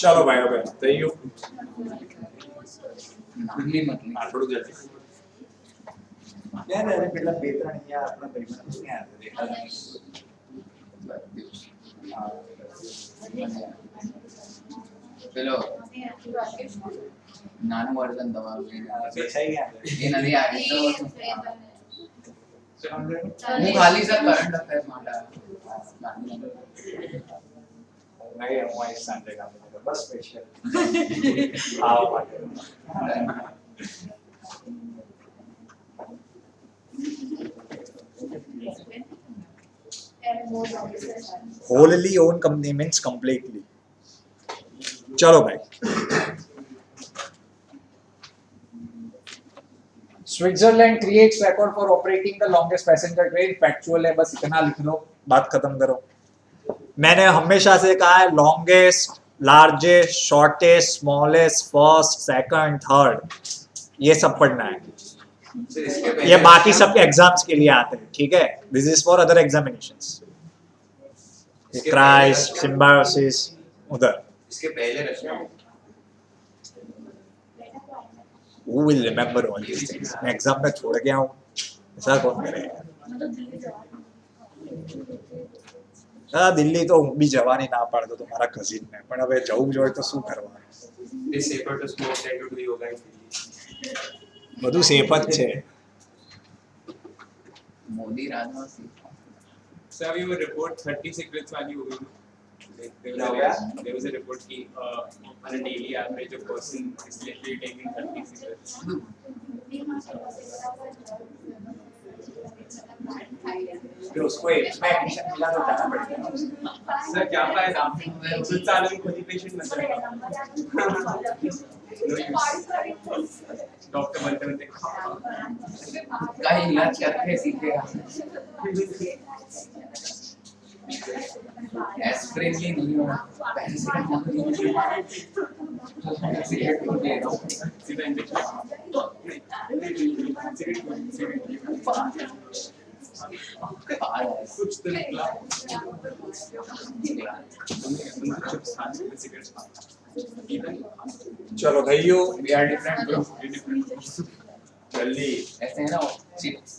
चलो भाई, હવે થઈ ગયું. નાની મતલી આ થોડું જલ્દી. ને ને પેલા બે ત્રણ અહીંયા આપણા ભાઈબંધ ક્યાં હતા? પેલો નાનું વર્ઝન તમારું બેસાઈ ગયા. એ નથી આવી તો હું ખાલી સર કરંટ અફેર્સ માટે ગાંધીનગર. नहीं હું અહીં સાંજે કામ કરું બસ સ્પેશિયલ આવો માટે. wholly owned company means completely. चलो भाई. Switzerland creates record for operating the longest passenger train. Factual है, बस इतना लिख लो, बात खत्म करो. मैंने हमेशा से कहा है longest largest, shortest, smallest, first, second, third, ये सब पढ़ना है। सर इसके पहले ये बाकी सब एग्जाम्स के लिए आते हैं, ठीक है। This is for other examinations. इसके क्राइस्ट, पहले सिम्बायोसिस, उधर इसके पहले Russia who will remember all these things? मैं एग्जाम में छोड़ गया हूँ, ऐसा कौन करेगा? दिल्ली तो હું બી જવાની ના પાડતો તો મારા કઝિન ને, પણ હવે જવું જોઈએ તો શું કરવાનું? it is safer to smoke than to do yoga in Delhi. બધું સેફ જ છે। Modi Raja Singh So have you report 30 cigarettes वाली हो गई? Like, there was a report कि on a daily average a person is literally taking 30 cigarettes. फिर उसको इसमें एडमिशन मिला तो जाना पड़ेगा ना। Sir क्या फायदा? कुछ सालों में खुद ही पेशेंट बन जाएगा। No use. डॉक्टर बनते बनते का इलाज करके सीखेगा। एस्प्रिन भी नहीं होगा, पैरासिटामोल भी नहीं होगा। सिगरेट भी दे रहा हूँ। सीधा इंजेक्शन कुछ तो निकला सिगरेट चलो भाइयों, We are different bro. जल्दी ऐसे है ना वो चिप्स।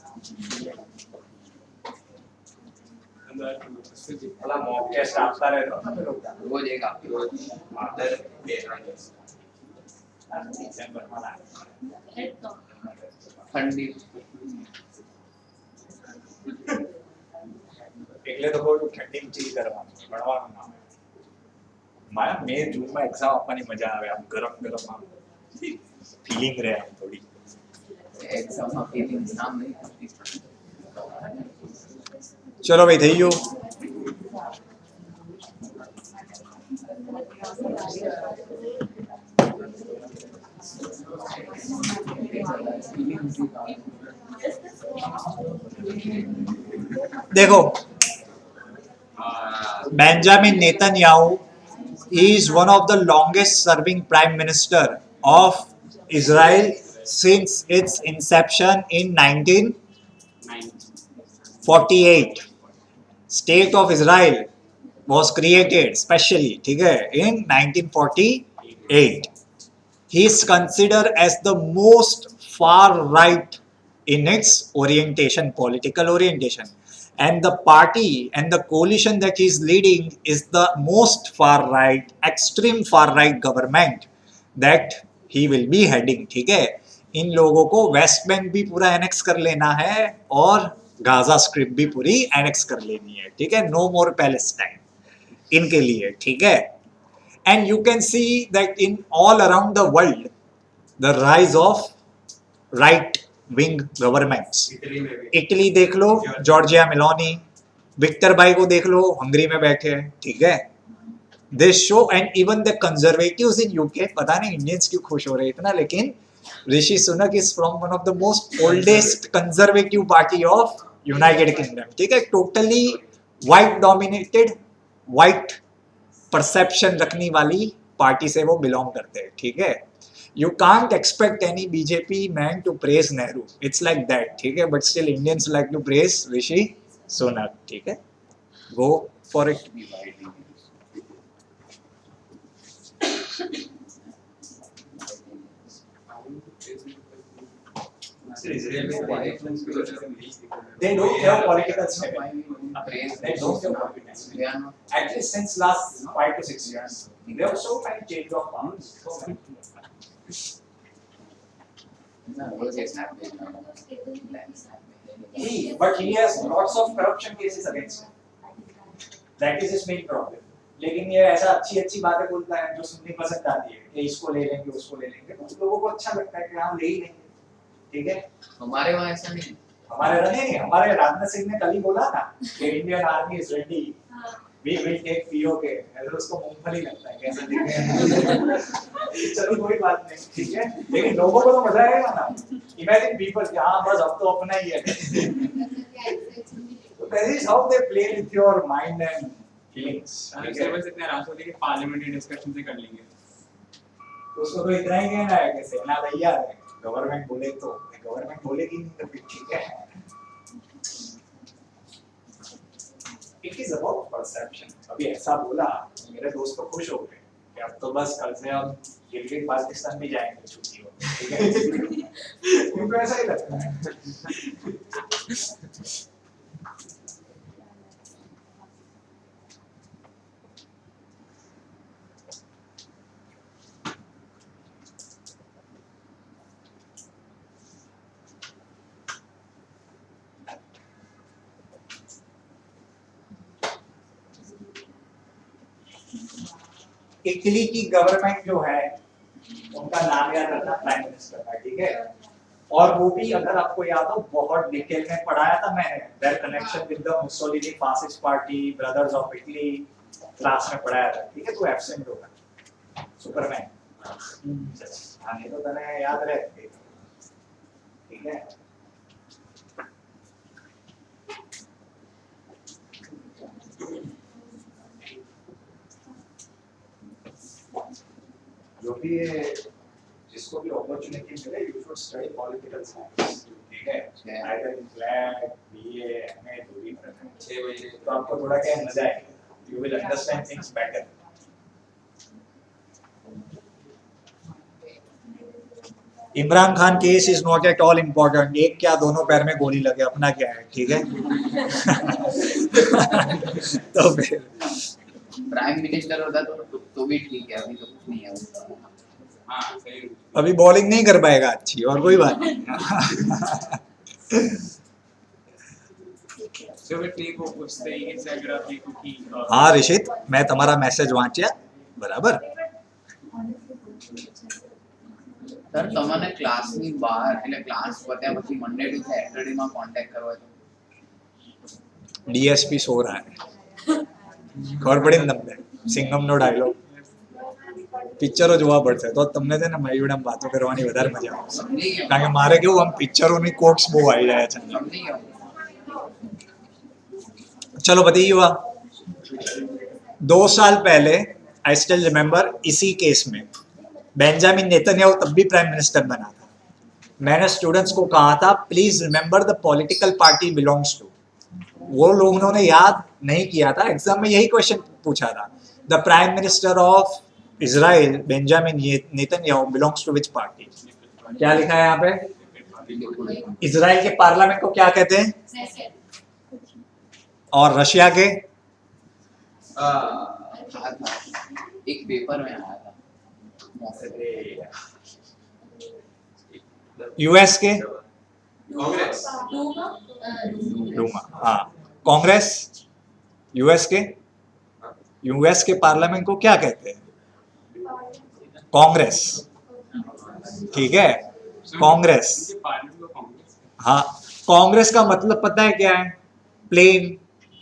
वाला मॉक टेस्ट आपका रहता है ना फिर होगा। रोज एक आपकी रोज After Vietnam. दिसंबर में आना। ठंडी એટલે તો કોઈ ઠંડી ચીજ કરવાનું ભણવાનું ના હોય। મારા મે જૂનમાં એક્ઝામ આપવાની મજા આવે, આમ ગરમ ગરમ આમ ફીલિંગ રહે આમ થોડી। एग्जाम में फीलिंग नाम नहीं करती। ચલો ભાઈ થઈ ગયું। देखो, Benjamin Netanyahu is one of the longest serving prime minister of Israel since its inception in 1948. State of Israel was created specially, ठीक है, in 1948. He is considered as the most far right in its orientation, political orientation. And the party and the coalition that he is leading is the most far right, extreme far right government that he will be heading. ठीक है, इन लोगों को वेस्ट बैंक भी पूरा एनेक्स कर लेना है और गाजा स्ट्रिप भी पूरी एनेक्स कर लेनी है। ठीक है, नो मोर पैलेस्टाइन इनके लिए। ठीक है, and you can see that in all around the world the rise of right wing governments. Italy में भी इटली देख लो, जॉर्जिया मेलोनी, विक्टर भाई को देख लो, हंगरी में बैठे हैं। ठीक है, this show and even the conservatives in UK, पता नहीं इंडियंस क्यों खुश हो रहे इतना, लेकिन Rishi Sunak is from one of the most oldest conservative party of United Kingdom. ठीक है, totally white dominated, white perception रखने वाली पार्टी से वो बिलोंग करते हैं। ठीक है, you can't expect any BJP man to praise Nehru, it's like that। ठीक है, but still Indians like to praise Rishi Sunak। ठीक है, go for it। Israel में They don't have political stability. They don't have political stability. At least since last 5 to 6 years, there were so many change of powers, so many. But he has lots of corruption cases against him. That is his main problem. लेकिन ये ऐसा अच्छी अच्छी बातें बोलता है जो सुनने पसंद आती है कि इसको ले लेंगे उसको ले लेंगे, तो लोगों को अच्छा लगता है कि हाँ ले ही लेंगे। ठीक है, हमारे वहाँ ऐसा नहीं। हमारे नहीं, हमारे राजनाथ सिंह ने कल ही बोला था कि Indian army is ready, we will take PoK. ऐसे उसको मूंगफली लगता है कैसे देखें। चलो कोई बात नहीं, ठीक है, लेकिन लोगों को तो मजा आएगा ना। इमेजिन पीपल कि हाँ बस अब तो अपना ही है। So that is how they play with your mind and feelings, ठीक उससे है? बस इतना रास होती है कि पार्लियामेंट्री डिस्कशन से कर लेंगे। तो उसको तो इतना ही कहना है कि सेना तैयार है, गवर्नमेंट बोले तो, गवर्नमेंट बोलेगी नहीं तो फिर ठीक है। It is about perception. अभी ऐसा बोला, मेरे दोस्त तो खुश हो गए कि अब तो बस कल से हम गिलगित पाकिस्तान भी जाएंगे छुट्टियों में, ठीक है? उनको ऐसा ही लगता है। इटली की गवर्नमेंट जो है उनका नाम याद रखना, प्राइम मिनिस्टर का, ठीक है? और वो भी अगर आपको याद हो बहुत डिटेल में पढ़ाया था मैंने, there connection with the Mussolini fascist party, brothers of Italy, class में पढ़ाया था, ठीक है? तो एब्सेंट होगा सुपरमैन। हाँ, नहीं तो तने याद रहे, ठीक है? जो भी ये जिसको भी अपॉर्चुनिटी मिले, you should study political science, ठीक है? Either in flat, BA, MA, जो भी करना है, 6 महीने तो आपको थोड़ा क्या मजा आएगा, you will understand things better. Imran Khan case is not at all important, एक क्या दोनों पैर में गोली लगे, अपना क्या है, ठीक है? तो फिर प्राइम मिनिस्टर होता तो भी ठीक है, अभी तो कुछ नहीं है वो। हाँ सही। अभी बॉलिंग नहीं कर पाएगा अच्छी, और कोई बात नहीं। So but ठीक हो उस तरीके से अगर आप देखो कि हाँ ऋषित, मैं तुम्हारा मैसेज वांच्या बराबर। સર તમને ક્લાસની બહાર એટલે ક્લાસ પત્યા પછી મંડે ટુ સેટરડે માં કોન્ટેક્ટ કરવો તો डीएसपी सो रहा है, ખબર પડી ને તમને? સિંગમ નો ડાયલોગ, પિક્ચરો જોવા પડશે તો તમને છે ને મારી જોડે આમ વાતો કરવાની વધારે મજા આવશે, સમજી ગયો કારણ કે મારે કેવું આમ પિક્ચરોની કોટ્સ બહુ આવી રહ્યા છે। સમજી ગયો चलो बताइए हुआ 2 साल पहले, आई स्टिल रिमेम्बर, इसी केस में बेंजामिन नेतन्याहू तब भी प्राइम मिनिस्टर बना था। मैंने स्टूडेंट्स को कहा था please remember the political party belongs to, वो लोग उन्होंने याद नहीं किया था। एग्जाम में यही क्वेश्चन पूछा था, the prime minister of Israel Benjamin Netanyahu belongs to which party? क्या लिखा है यहाँ पे? इजराइल के पार्लियामेंट को क्या कहते हैं? और रशिया के? था एक पेपर में आया था यूएस के? कांग्रेस डूमा, हाँ। कांग्रेस? यूएस के? यूएस के पार्लियामेंट को क्या कहते हैं? कांग्रेस, ठीक है? कांग्रेस, पार्लियामेंट को कांग्रेस हाँ। कांग्रेस का मतलब पता है क्या है? Plain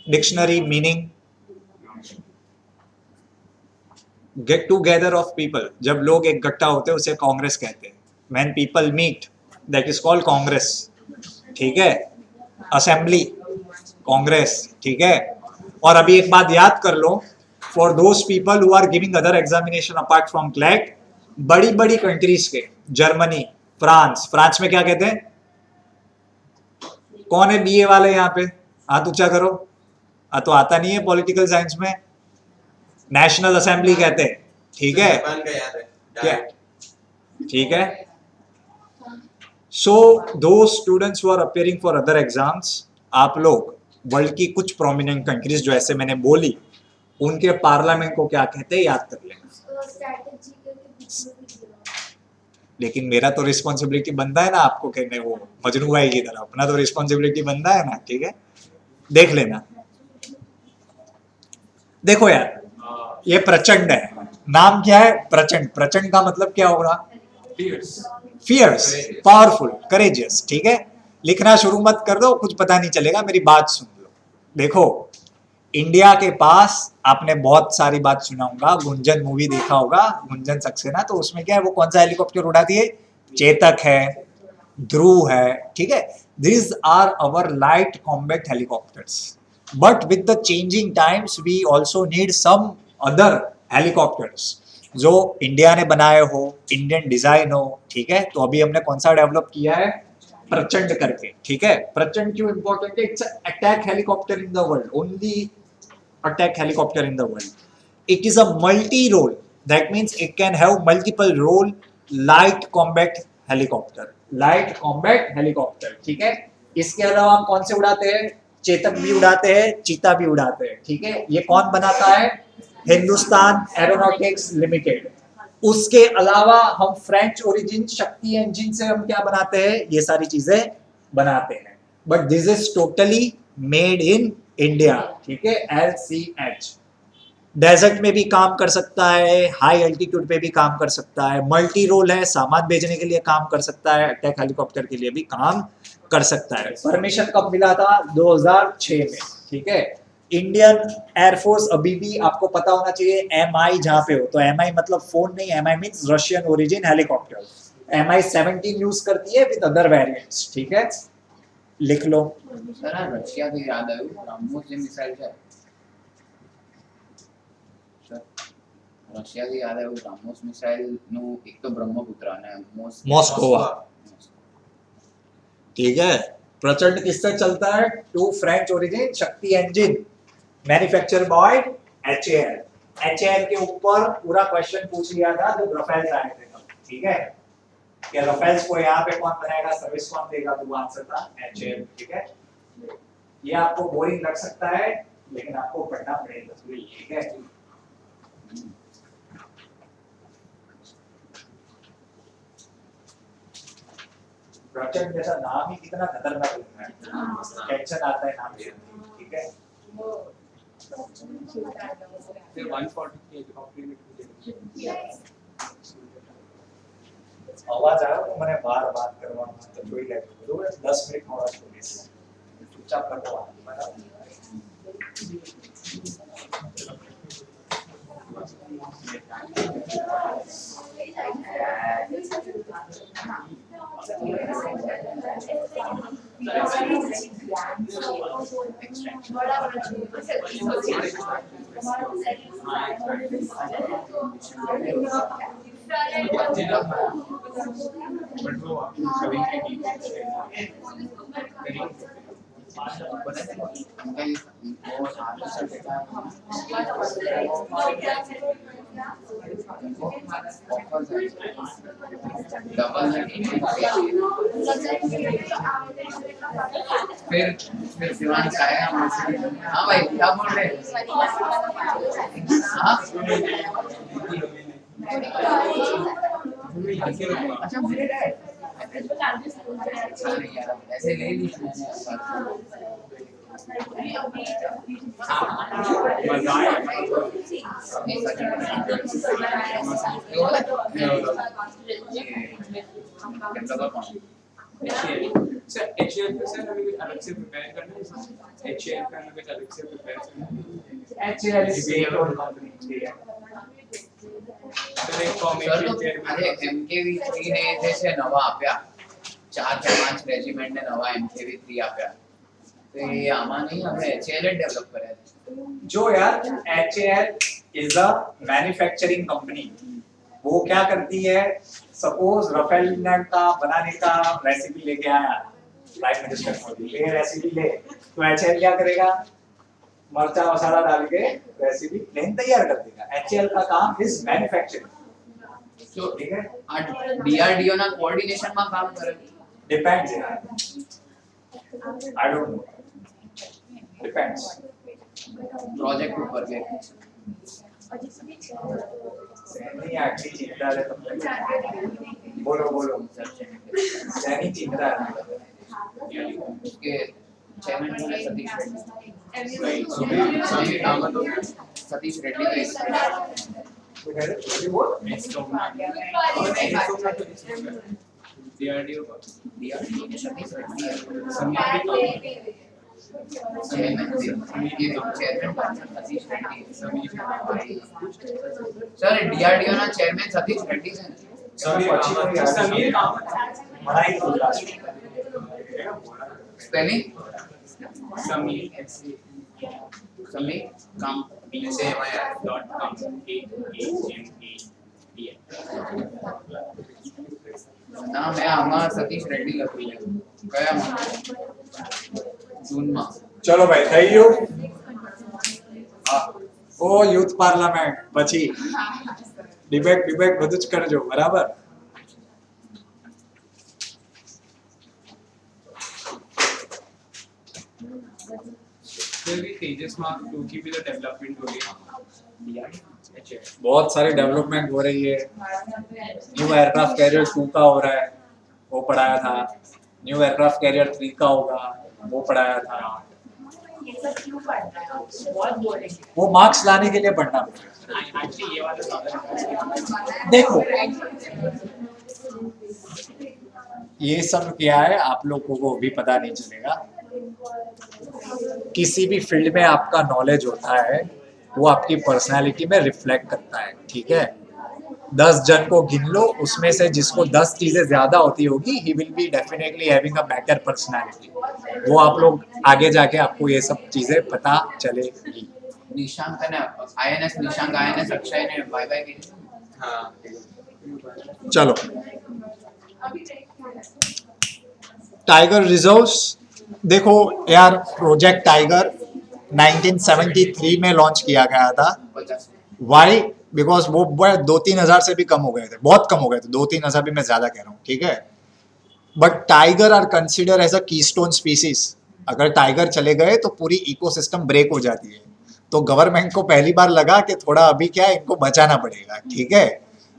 dictionary meaning, get together of people, जब लोग एक इकट्ठा होते हैं उसे कांग्रेस कहते हैं। When people meet that is called congress, ठीक है? असेंबली कांग्रेस, ठीक है? और अभी एक बात याद कर लो, for those people who are giving other examination apart from CLAT, बड़ी बड़ी कंट्रीज के, जर्मनी, फ्रांस, फ्रांस में क्या कहते हैं? कौन है बीए वाले यहाँ पे? हाथ ऊंचा करो। तो आता नहीं है पॉलिटिकल साइंस में? नेशनल असेंबली कहते हैं, ठीक है? जापान का याद है क्या? ठीक है? सो दो students who are appearing for other exams, आप लोग वर्ल्ड की कुछ प्रोमिनेंट कंट्रीज जो ऐसे मैंने बोली, उनके पार्लियामेंट को क्या कहते हैं याद कर लेना। स्ट्रैटेजी के बीच में भी दिया। लेकिन मेरा तो रिस्पॉन्सिबिलिटी बनता है ना आपको कहने, वो मजनू भाई की तरह अपना तो रिस्पॉन्सिबिलिटी बनता है ना, ठीक है? देख लेना। देखो यार, ये प्रचंड है, नाम क्या है? प्रचंड। प्रचंड का मतलब क्या होगा? फियर्स फियर्स, पावरफुल, करेजियस, ठीक है? लिखना शुरू मत कर दो, कुछ पता नहीं चलेगा, मेरी बात सुन लो। देखो, इंडिया के पास आपने बहुत सारी बात सुना होगा, गुंजन मूवी देखा होगा, गुंजन सक्सेना, तो उसमें क्या है, वो कौन सा हेलीकॉप्टर उड़ाती है? चेतक है, ध्रुव है, ठीक है? These are our light combat helicopters. but with the changing times we also need some other helicopters जो इंडिया ने बनाए हो, इंडियन डिजाइन हो, ठीक है। तो अभी हमने कौन सा डेवलप किया है, प्रचंड करके, ठीक है। प्रचंड क्यों इंपॉर्टेंट है, it's attack helicopter in the world, only attack helicopter in the world. It is a multi-role. That means it can have multiple role. Light combat helicopter. Light combat helicopter. ठीक है। इसके अलावा हम कौन से उड़ाते हैं, चेतक भी उड़ाते हैं, चीता भी उड़ाते हैं, ठीक है। ये कौन बनाता है, हिंदुस्तान एरोनॉटिक्स लिमिटेड। उसके अलावा हम फ्रेंच ओरिजिन शक्ति इंजन से हम क्या बनाते हैं, ये सारी चीजें बनाते हैं। But this is totally made in India, ठीक है। LCH डेजर्ट में भी काम कर सकता है, हाई एल्टीट्यूड पे भी काम कर सकता है, मल्टी रोल है, सामान भेजने के लिए काम कर सकता है, अटैक हेलीकॉप्टर के लिए भी काम कर सकता है। परमिशन कब मिला था, 2006 में, ठीक है। इंडियन एयरफोर्स अभी भी आपको पता होना चाहिए MI जहां पे हो, तो MI मतलब फोन नहीं, MI means Russian origin helicopter. MI-17 use करती है विद अदर वेरिएंट्स, ठीक है, लिख लो। સર આ રશિયાથી યાદ આવ્યું બ્રહ્મોસ જે મિસાઇલ છે સર રશિયાથી યાદ આવ્યું બ્રહ્મોસ મિસાઇલનું એક તો બ્રહ્મપુત્ર અને મોસ્કોવા, ठीक है। प्रचंड किससे चलता है, two French origin Shakti engine, manufacture by HAL। HAL के ऊपर पूरा क्वेश्चन पूछ लिया था जब रफेल्स आए थे तब, ठीक है। कि रफेल्स को यहाँ पे कौन बनाएगा, सर्विस कौन देगा, तो वो आंसर था HAL, ठीक है। ये आपको बोरिंग लग सकता है लेकिन आपको पढ़ना पड़ेगा, ठीक है। प्रचंड जैसा नाम ही कितना खतरनाक लगता है, टेंशन आता है नाम से, ठीक है। फिर 140 की हेलीकॉप्टर में અવાજ આવ્યો તો મને બાર વાત કરવાનો તો જોઈ લેજો, બરોબર। 10 મિનિટ મોડા છોડીશ, ચૂપચાપ કરવાનું, બરાબર। बट वो कभी कभी फिर शिवानी खाएगा मछली। हाँ भाई क्या बोल रहे हैं? हाँ? अच्छा मेरे डैड अरे यार ऐसे ले ली मजा आया सर HAL पे सर हमें कुछ अलग से प्रिपेयर करना है, HAL का हमें कुछ अलग से प्रिपेयर करना है। HAL is state owned company, ठीक है। सर एक સર कॉमेडी તો चेयरमैन આજે MKV3 ને જે છે નવા આપ્યા 4-5 રેજિમેન્ટ ને નવા MKV3 આપ્યા તો એ આમાં નહીં હવે HAL ડેવલપ કર્યા છે जो यार HAL is a manufacturing company, वो क्या करती है, सपोज रफेल का बनाने का रेसिपी लेके आया प्राइम मिनिस्टर मोदी, ये रेसिपी ले, तो HAL क्या करेगा, मर्चा मसाला डाल के रेसिपी प्लेन तैयार कर देगा। HAL का काम इज मैन्युफैक्चरिंग, તો ठीक है। આ DRDO ના કોઓર્ડિનેશન માં કામ કરે डिपेंड्स यार, आई डोंट नो, डिपेंड्स। પ્રોજેક્ટ ઉપર કે सैनी आखिरी चिंता है तुम, बोलो बोलो, सैनी चिंता है કે ચેરમેન બોલે સતીશ રેડ્ડી तो कह रहे थोड़ी बहुत DRDO का DRDO के सतीश रेड्डी है chairman Satish Reddy sir DRDO ના ચેરમેન સતીશ રેડ્ડી છે समीर कामत मनाई तो સ્પેલિંग समीर समी काम जैसे MIR dot com AHMADL. ના મેં આમાં સતીશ રેડ્ડી લખ્યું છે કયા માં જૂનમાં ચલો ભાઈ થઈ ગયું હા ઓ યુથ પાર્લામેન્ટ પછી ડિબેટ બધું જ કરજો બરાબર So we Tejas mark to keep the development going. बहुत सारी डेवलपमेंट हो रही है न्यू एयरक्राफ्ट कैरियर 2 का हो रहा है वो पढ़ाया था न्यू एयरक्राफ्ट कैरियर 3 का होगा वो पढ़ाया था ये सब क्यों पढ़ना है बहुत बोरिंग है वो मार्क्स लाने के लिए पढ़ना पड़ेगा Actually, ये वाला देखो ये सब क्या है आप लोगों को भी पता नहीं चलेगा किसी भी फील्ड में आपका नॉलेज होता है वो आपकी पर्सनालिटी में रिफ्लेक्ट करता है ठीक है 10 जन को गिन लो उसमें से जिसको 10 चीजें ज्यादा होती होगी he will be definitely having a better personality वो आप लोग आगे जाके आपको ये सब चीजें पता चलेगी નિશાંક અને આઈએનએસ નિશાંક આઈએનએસ અક્ષય ને બાય બાય કરી हाँ चलो टाइगर रिजर्व्स देखो यार प्रोजेक्ट टाइगर 1973 में लॉन्च किया गया था 50 वाई बिकॉज वो 2-3 हजार से भी कम हो गए थे बहुत कम हो गए थे 2-3 हजार भी मैं ज्यादा कह रहा हूँ ठीक है but tiger are consider as a keystone species अगर टाइगर चले गए तो पूरी इकोसिस्टम ब्रेक हो जाती है तो गवर्नमेंट को पहली बार लगा कि थोड़ा अभी क्या है इनको बचाना पड़ेगा ठीक है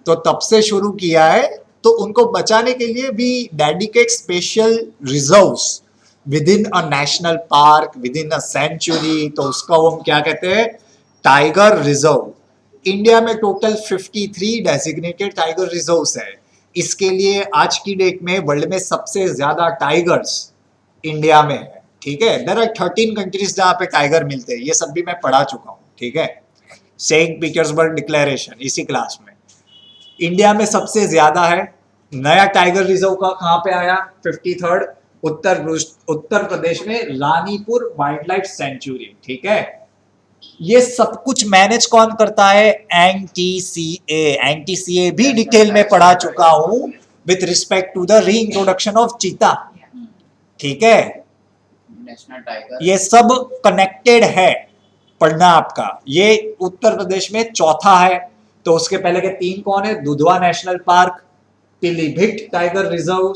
तो तब से शुरू किया है तो उनको बचाने के लिए भी dedicate special reserves within a national park within a sanctuary तो उसका वो हम क्या कहते हैं टाइगर रिजर्व इंडिया में टोटल 53 डेजिग्नेटेड टाइगर रिजर्व्स है इसके लिए आज की डेट में वर्ल्ड में सबसे ज्यादा टाइगर्स इंडिया में है ठीक है देयर आर 13 कंट्रीज जहाँ पे टाइगर मिलते हैं ये सब भी मैं पढ़ा चुका हूँ ठीक है सेंट पीटर्सबर्ग डिक्लेरेशन इसी क्लास में इंडिया में सबसे ज्यादा है नया टाइगर रिजर्व का कहाँ पे आया 53rd उत्तर प्रदेश में रानीपुर वाइल्ड लाइफ सेंचुरी ठीक है ये सब कुछ मैनेज कौन करता है एनटीसीए भी डिटेल में पढ़ा चुका हूं with respect to the reintroduction of cheetah ठीक है नेशनल टाइगर ये सब कनेक्टेड है पढ़ना आपका ये उत्तर प्रदेश में चौथा है तो उसके पहले के 3 कौन है Dudhwa national park Pilibhit tiger reserve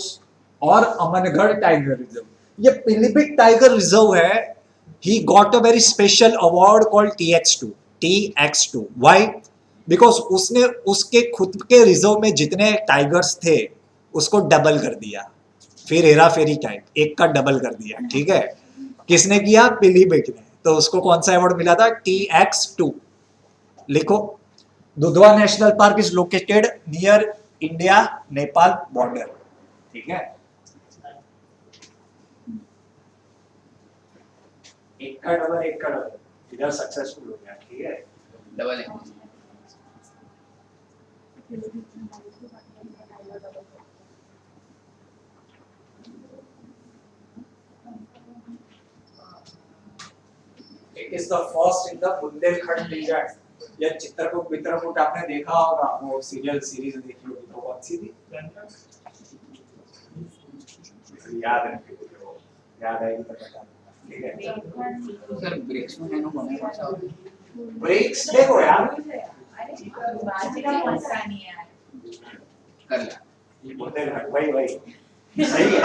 और अमनगढ़ टाइगर रिजर्व ये पीलीभीत टाइगर रिजर्व है he got a very special award called TX2 why because उसने उसके खुद के रिजर्व में जितने टाइगर्स थे उसको डबल कर दिया फिर हेरा फेरी टाइप एक का डबल कर दिया ठीक है किसने किया पीलीभीत ने तो उसको कौन सा अवार्ड मिला था TX2 लिखो Dudhwa national park is located near India Nepal border ठीक है एक का डबल इधर सक्सेसफुल हो गया ठीक है डबल है It is the first in the Bundelkhand region ये चित्रकूट आपने देखा होगा वो सीरियल सीरीज देखी होगी तो कौन सी थी याद आएगी तो बता ठीक है સર બ્રેક્સ નું એનું મને પાછા ब्रेक्स देखो यार अरे बाजीराव मस्तानी यार कर लिया बुंदेलखंड वही सही है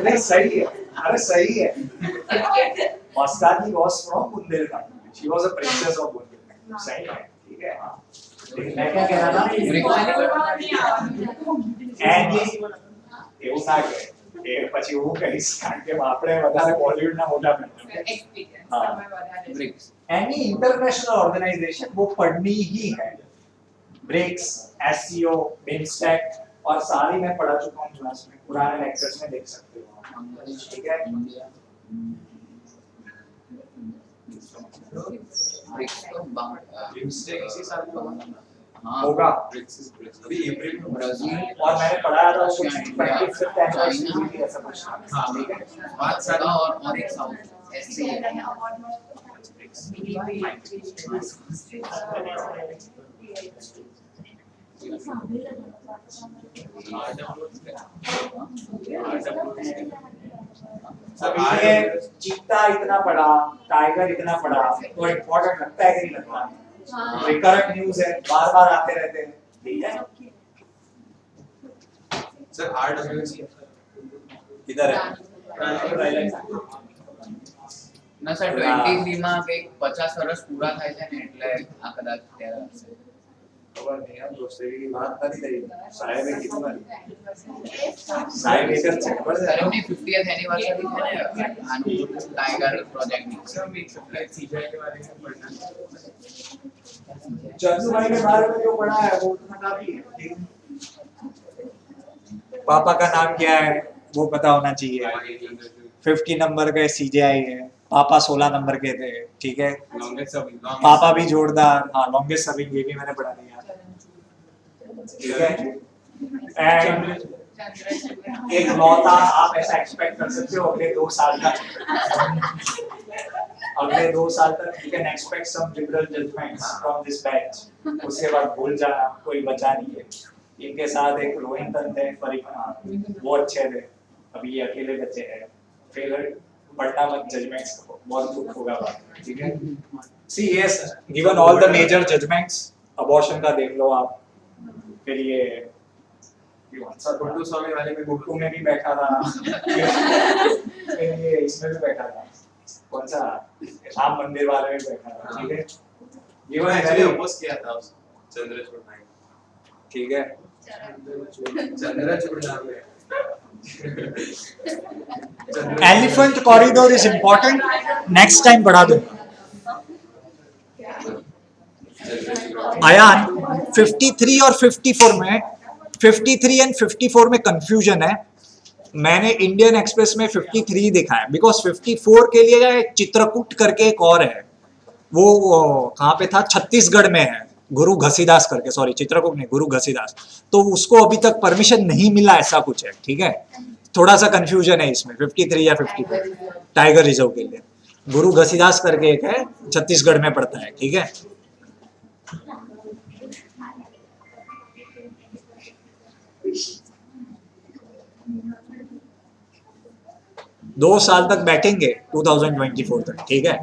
नहीं सही है अरे सही है मस्तानी was from Bundelkhand she was a princess of Bundelkhand सही है ठीक है हां लेकिन मैं क्या कह रहा था એની એવું ના કહે એ પછી હું કહીશ કારણ કે આપણે વધારે બોલિવૂડ ના મોટા ફેન एक्सपीरियंस हाँ। समय बता दे ब्रेक्स एनी इंटरनेशनल ऑर्गेनाइजेशन वो पढ़नी ही है ब्रेक्स एससीओ बिमस्टेक और सारी मैं पढ़ा चुका हूँ क्लास में पुराने लेक्चर्स में देख सकते हो ठीक है इंडिया ब्रेक्स तो बिम्स्टेक इसी साल में हुआ? हाँ होगा BRICS is BRICS. अभी अप्रैल में ब्राजील और मैंने पढ़ाया था कुछ Russia, India, 25th anniversary China, भी ऐसा कुछ था हाँ ठीक है 5 साल और एक साउथ SC अभी ये चीता इतना बड़ा, टाइगर इतना बड़ा, तो इम्पोर्टेंट लगता है कि नहीं लगता? रिकरेंट न्यूज है, बार बार आते रहते हैं, ठीक है? Sir, RWC. इधर है। ના સર 23 માં કંઈક 50 વર્ષ પૂરા થાય છે ને એટલે આ કદાચ ત્યારે હશે. ખબર નહીં યાર, દોસ્તી की बात નથી થઈ, સાહેબ એ કીધું ને, સાહેબ એક જ છે, ખબર સર છે? એમની 50th એનિવર્સરી છે ને આનું ટાઈગર પ્રોજેક્ટની. Sir, makes up like CGI के बारे में पढ़ना. चंदू भाई के बारे में जो पढ़ा है वो तो पता भी है, ठीक है? पापा का नाम क्या है वो पता होना चाहिए। 50 नंबर के सीजेआई है, पापा 16 नंबर के थे, ठीक है? Longest serving. पापा भी जोरदार, हाँ लॉन्गेस्ट सर्विंग ये भी मैंने पढ़ा दिया, ठीक है? एंड एक लौता आप ऐसा एक्सपेक्ट कर सकते हो अगले 2 साल तक, अगले 2 साल तक you can expect some liberal judgments from this batch, उसके बाद भूल जाना, कोई बचा नहीं है। इनके साथ एक रोहिंटन थे, वो अच्छे थे, अभी ये अकेले बचे हैं, फिर पढ़ना मत जजमेंट्स, बहुत दुख होगा बात, ठीक है? See yes, given all the major judgments, abortion का देख लो आप, फिर ये गुड्डू स्वामी वाले में गुट्टू में भी बैठा था, फिर ये इसमें भी बैठा था, कौन सा राम मंदिर वाले में बैठा था, ठीक है? वो एक्चुअली अपोज किया था उस चंद्रचूड़ नायक, ठीक है? चंद्रचूड़ नाम है। Elephant corridor is important, next time बढ़ा दूंगा। अयान 53 और 54 में, 53 एंड 54 में कंफ्यूजन है। मैंने इंडियन एक्सप्रेस में 53 देखा है, बिकॉज 54 के लिए चित्रकूट करके एक और है, वो कहाँ पे था, छत्तीसगढ़ में है, गुरु घसीदास करके, सॉरी चित्रकूट नहीं, गुरु घसीदास, तो उसको अभी तक परमिशन नहीं मिला, ऐसा कुछ है, ठीक है? थोड़ा सा कंफ्यूजन है इसमें 53 या 54 टाइगर रिजर्व के लिए। गुरु घसीदास करके एक है, छत्तीसगढ़ में पड़ता है, ठीक है? दो साल तक बैठेंगे 2024 तक, ठीक है?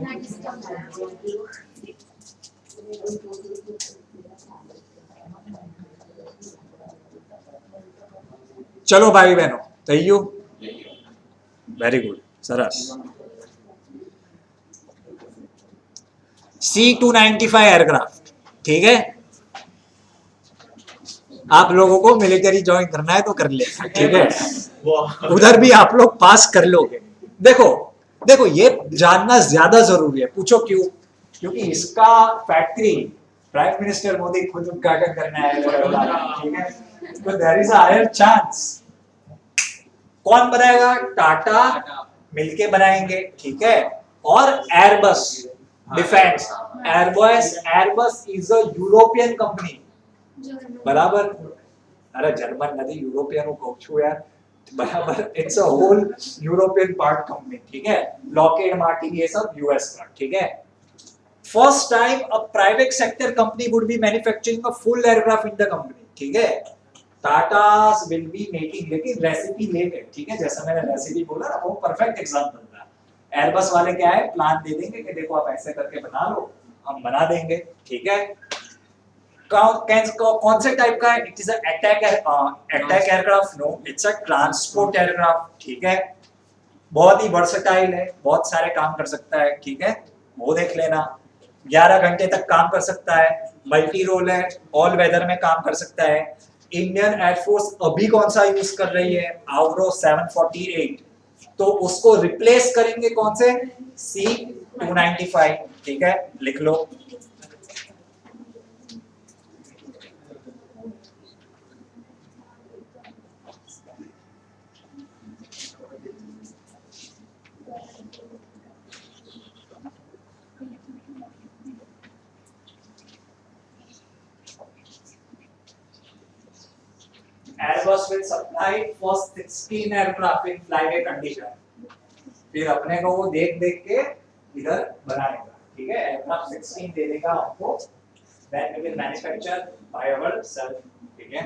चलो भाई बहनों, thank you, very good, Saras. C-295 aircraft, ठीक है? आप लोगों को मिलिट्री ज्वाइन करना है तो कर ले, ठीक है? उधर भी आप लोग पास कर लोगे। देखो देखो, ये जानना ज्यादा जरूरी है, पूछो क्यों? क्योंकि इसका फैक्ट्री प्राइम मिनिस्टर मोदी खुद उद्घाटन करना है, ठीक है? तो there is a higher chance. कौन बनाएगा? टाटा मिलके बनाएंगे, ठीक है? और Airbus defence, Airbus is a European company, बराबर? अरे जर्मन नहीं, यूरोपियन को कहूं यार, बराबर? It's a whole European part company, ठीक है? लॉकहीड मार्टिन ये सब यूएस का, ठीक है? First time a private sector company would be manufacturing a full aircraft in the company, ठीक है? टाटास विल बी मेकिंग, लेकिन रेसिपी लेट है, ठीक है? जैसा मैंने रेसिपी बोला ना, वो परफेक्ट एग्जांपल था। एयरबस वाले क्या है, प्लान दे देंगे कि देखो आप ऐसे करके बना लो, हम बना देंगे, ठीक है? कौन से टाइप का है? It is attack aircraft, no, it's a transport aircraft, ठीक है? बहुत ही वर्सेटाइल है, बहुत सारे काम कर सकता है, ठीक है? वो देख लेना। 11 घंटे तक काम कर सकता है, मल्टी रोल है, ऑल वेदर में काम कर सकता है। इंडियन एयरफोर्स अभी कौन सा यूज कर रही है? आवरो 748, तो उसको रिप्लेस करेंगे कौन से? C-295, ठीक है? लिख लो। Airbus will supply first 16 aircraft in flyaway condition. फिर अपने को वो देख देख के इधर बनाएगा, ठीक है। एयरक्राफ्ट 16 दे देगा हमको, then we will manufacture by ourselves, ठीक है।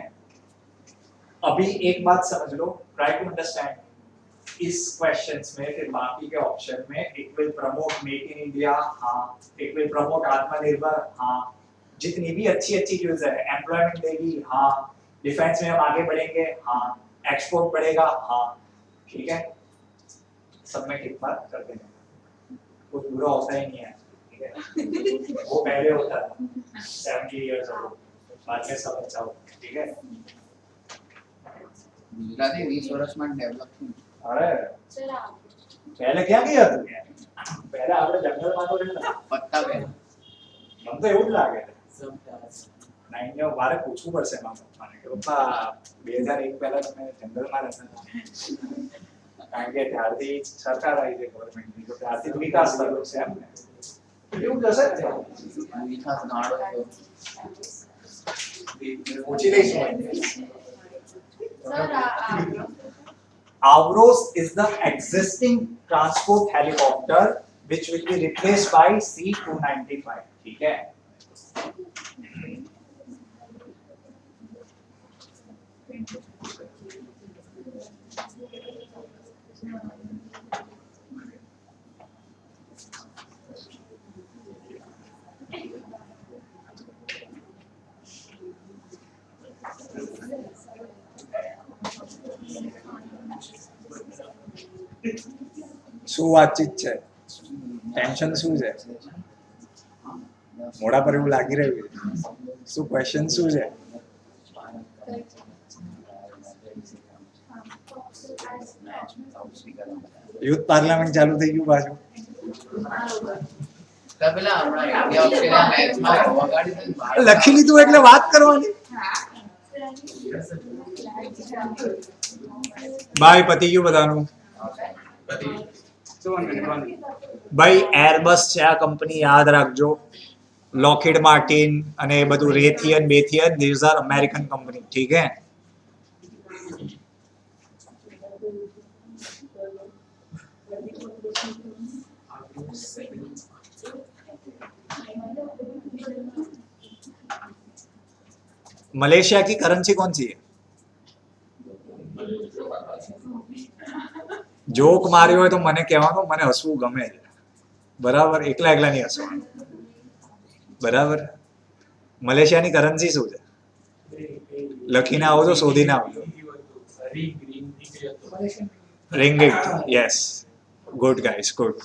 अभी एक बात समझ लो, try to understand इस क्वेश्चंस में, फिर बाकी के ऑप्शन में, it will promote make in India, हाँ, इट विल प्रमोट आत्मनिर्भर, हाँ, जितनी भी अच्छी अच्छी चीज है, एम्प्लॉयमेंट देगी, हाँ, डिफेंस में हम आगे बढ़ेंगे, हाँ, एक्सपोर्ट बढ़ेगा, हाँ, ठीक है। सब में ठीक बात कर देंगे, कुछ बुरा होता ही नहीं है, ठीक है। वो पहले होता था 70 इयर्स अगो, बाद में सब अच्छा होता, ठीक है। ગુજરાતી 20 વર્ષમાં ડેવલપ થયું. અરે પહેલે ક્યાં ગયા તું? પહેલા આપણે જંગલમાં તો રહેતા. પત્તા બે. મને તો એવું જ લાગે નાઈન ને મારે પૂછવું પડશે મારા પપ્પાને કે પપ્પા 2001 પહેલા તમે જંગલમાં રહેતા હતા, કારણ કે ત્યારથી સરકાર આવી છે ગવર્મેન્ટની, તો ત્યારથી જ વિકાસ થયો છે એમ ને, એવું જશે ને વિકાસ ગાળો થયો. પૂછી લઈશું. Sir, Avros is the existing transport helicopter which will be replaced by C-295, ठीक है। શું વાતચીત છે? ટેન્શન શું છે? મોડા પર એવું લાગી રહ્યું છે. શું ક્વેશ્ચન શું છે? યુથ પાર્લામેન્ટ ચાલુ થઈ ગયું પાછું. તો પેલા હમણાં ઇન્ડિયા ઓસ્ટ્રેલિયા મેચમાં વગાડી દે બહાર. લખી લીધું એટલે વાત કરવાની. બાય પતી ગયું બધાનું. So one minute. ભાઈ એરબસ છે આ કંપની, યાદ રાખજો. લોકહીડ માર્ટિન અને એ બધું રેથિયન બેથિયન, ધીઝ આર અમેરિકન કંપની, ઠીક હે। मलेशिया की करेंसी कौन सी है? જોક માર્યો હોય તો મને કહેવાનું, મને હસવું ગમે છે, બરાબર? એકલા એકલા નહીં હસવાનું, બરાબર? મલેશિયાની કરન્સી શું છે? લખીને આવજો, શોધીને આવજો. રિંગિટ, યસ, ગુડ ગાઈસ, ગુડ.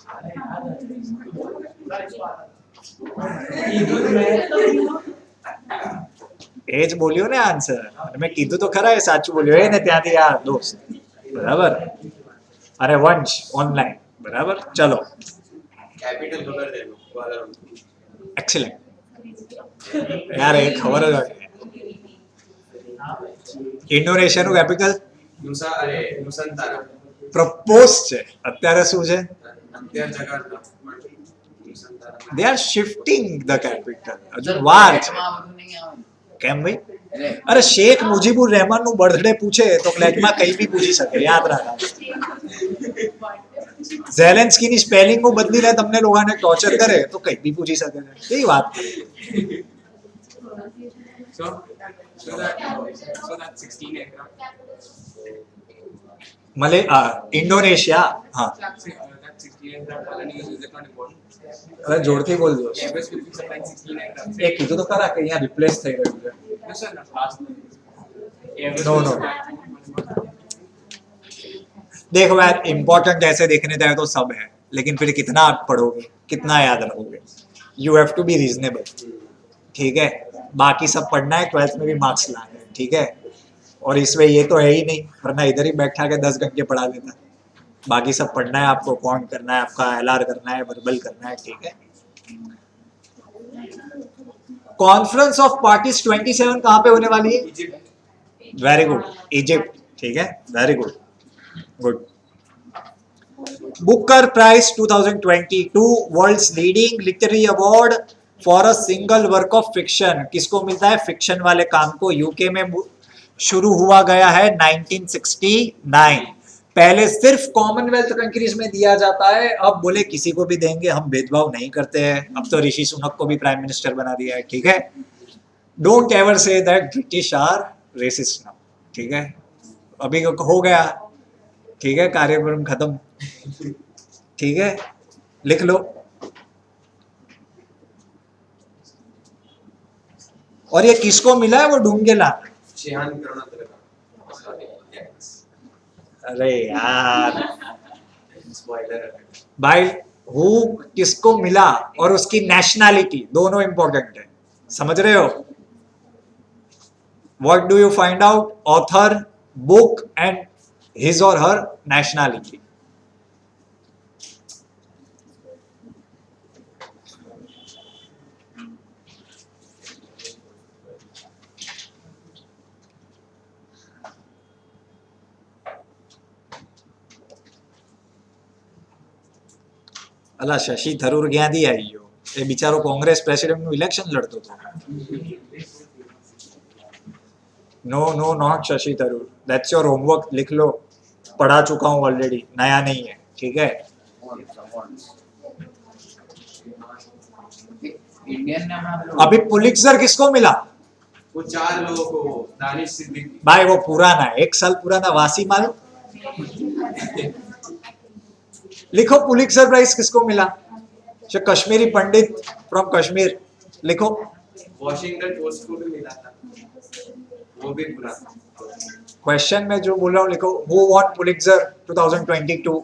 એ જ બોલ્યો ને આન્સર, મેં કીધું તો ખરા એ સાચું બોલ્યો, એ ને ત્યાંથી આ દોસ્ત, બરાબર? અરે વંશ ઓનલાઈન, બરાબર? ચલો, कैपिटल खबर दे दो वाला એક્સેલેન્ટ. યાર એ ખબર જ હોય. ઇન્ડોનેશિયાનું કેપિટલ नुसा अरे नुसंतारा પ્રપોઝ છે, અત્યારે શું છે? અત્યાર જગાડતા Nusantara they are shifting the capital, હજુ વાર છે. મેચમાં આ બધું નહીં આવે. કેમ ભાઈ? એટલે અરે શેખ મુજીબુર રહેમાન નું બર્થડે પૂછે તો ફ્લેટમાં કઈ બી પૂછી શકે, યાદ રાખો. ઝેલેન્સ્કીની સ્પેલિંગો બદલીને તમને લોકોને ટોર્ચર કરે તો કઈ બી પૂછી શકે છે, કેવી વાત છે. So that 16 aircraft. ઇન્ડોનેશિયા, હા, That 16 aircraft वाला news is not important. હવે જોરથી બોલજો. Airbus will be supplying 16 aircraft. એ કીધું તો ખરા કે અહીંયા રિપ્લેસ થઈ રહ્યું છે. No sir, not fast. Airbus No, will no. supply. देखो यार, इम्पोर्टेंट ऐसे देखने जाए तो सब है, लेकिन फिर कितना आप पढ़ोगे, कितना याद रखोगे? You have to be reasonable, ठीक है? बाकी सब पढ़ना है, 12th में भी मार्क्स लाने हैं, ठीक है? और इसमें ये तो है ही नहीं, वरना इधर ही बैठा के 10 घंटे पढ़ा लेता. बाकी सब पढ़ना है आपको, कौन करना है, आपका एलआर करना है, वर्बल करना है, ठीक है? कॉन्फ्रेंस ऑफ पार्टीज 27 कहाँ पे होने वाली है? वेरी गुड, इजिप्ट, ठीक है, very good, good. Booker prize 2022 world's leading literary award for a single work of fiction. किसको मिलता है? फिक्शन वाले काम को. यूके में शुरू हुआ गया है 1969. पहले सिर्फ कॉमनवेल्थ कंट्रीज में दिया जाता है, अब बोले किसी को भी देंगे, हम भेदभाव नहीं करते हैं। अब तो ऋषि सुनक को भी प्राइम मिनिस्टर बना दिया है, ठीक है। Don't ever say that British are racist now, ठीक है। अभी हो गया, ठीक है, कार्यक्रम खत्म, ठीक है, लिख लो। और ये किसको मिला है वो ढूंढ के ला। शिहान करुणातिलक। अरे यार स्पॉइलर। भाई, हु किसको मिला और उसकी नेशनैलिटी दोनों इंपॉर्टेंट है, समझ रहे हो। What do you find out? Author, book and his और हर नेशनैलिटी। અલા શશી થરૂર ક્યાંથી આવી ગયો? એ બિચારો કોંગ્રેસ પ્રેસિડેન્ટ નું ઇલેક્શન લડતો હતો. No no not Shashi Tharoor, that's your homework, लिख लो, पढ़ा चुका हूँ ऑलरेडी, नया नहीं है, ठीक है। इंडियन ने हम लोग अभी पुलित्जर किसको मिला? वो 4 लोगों को, दानिश सिद्दीकी। भाई वो पुराना है, 1 साल पुराना, वासी मालूम। लिखो पुलित्जर प्राइज किसको मिला? कश्मीरी पंडित फ्रॉम कश्मीर, लिखो। वॉशिंगटन पोस्ट को भी मिला था, वो भी पूरा। क्वेश्चन में जो बोल रहा हूँ लिखो, हु वॉन पुलित्जर 2022।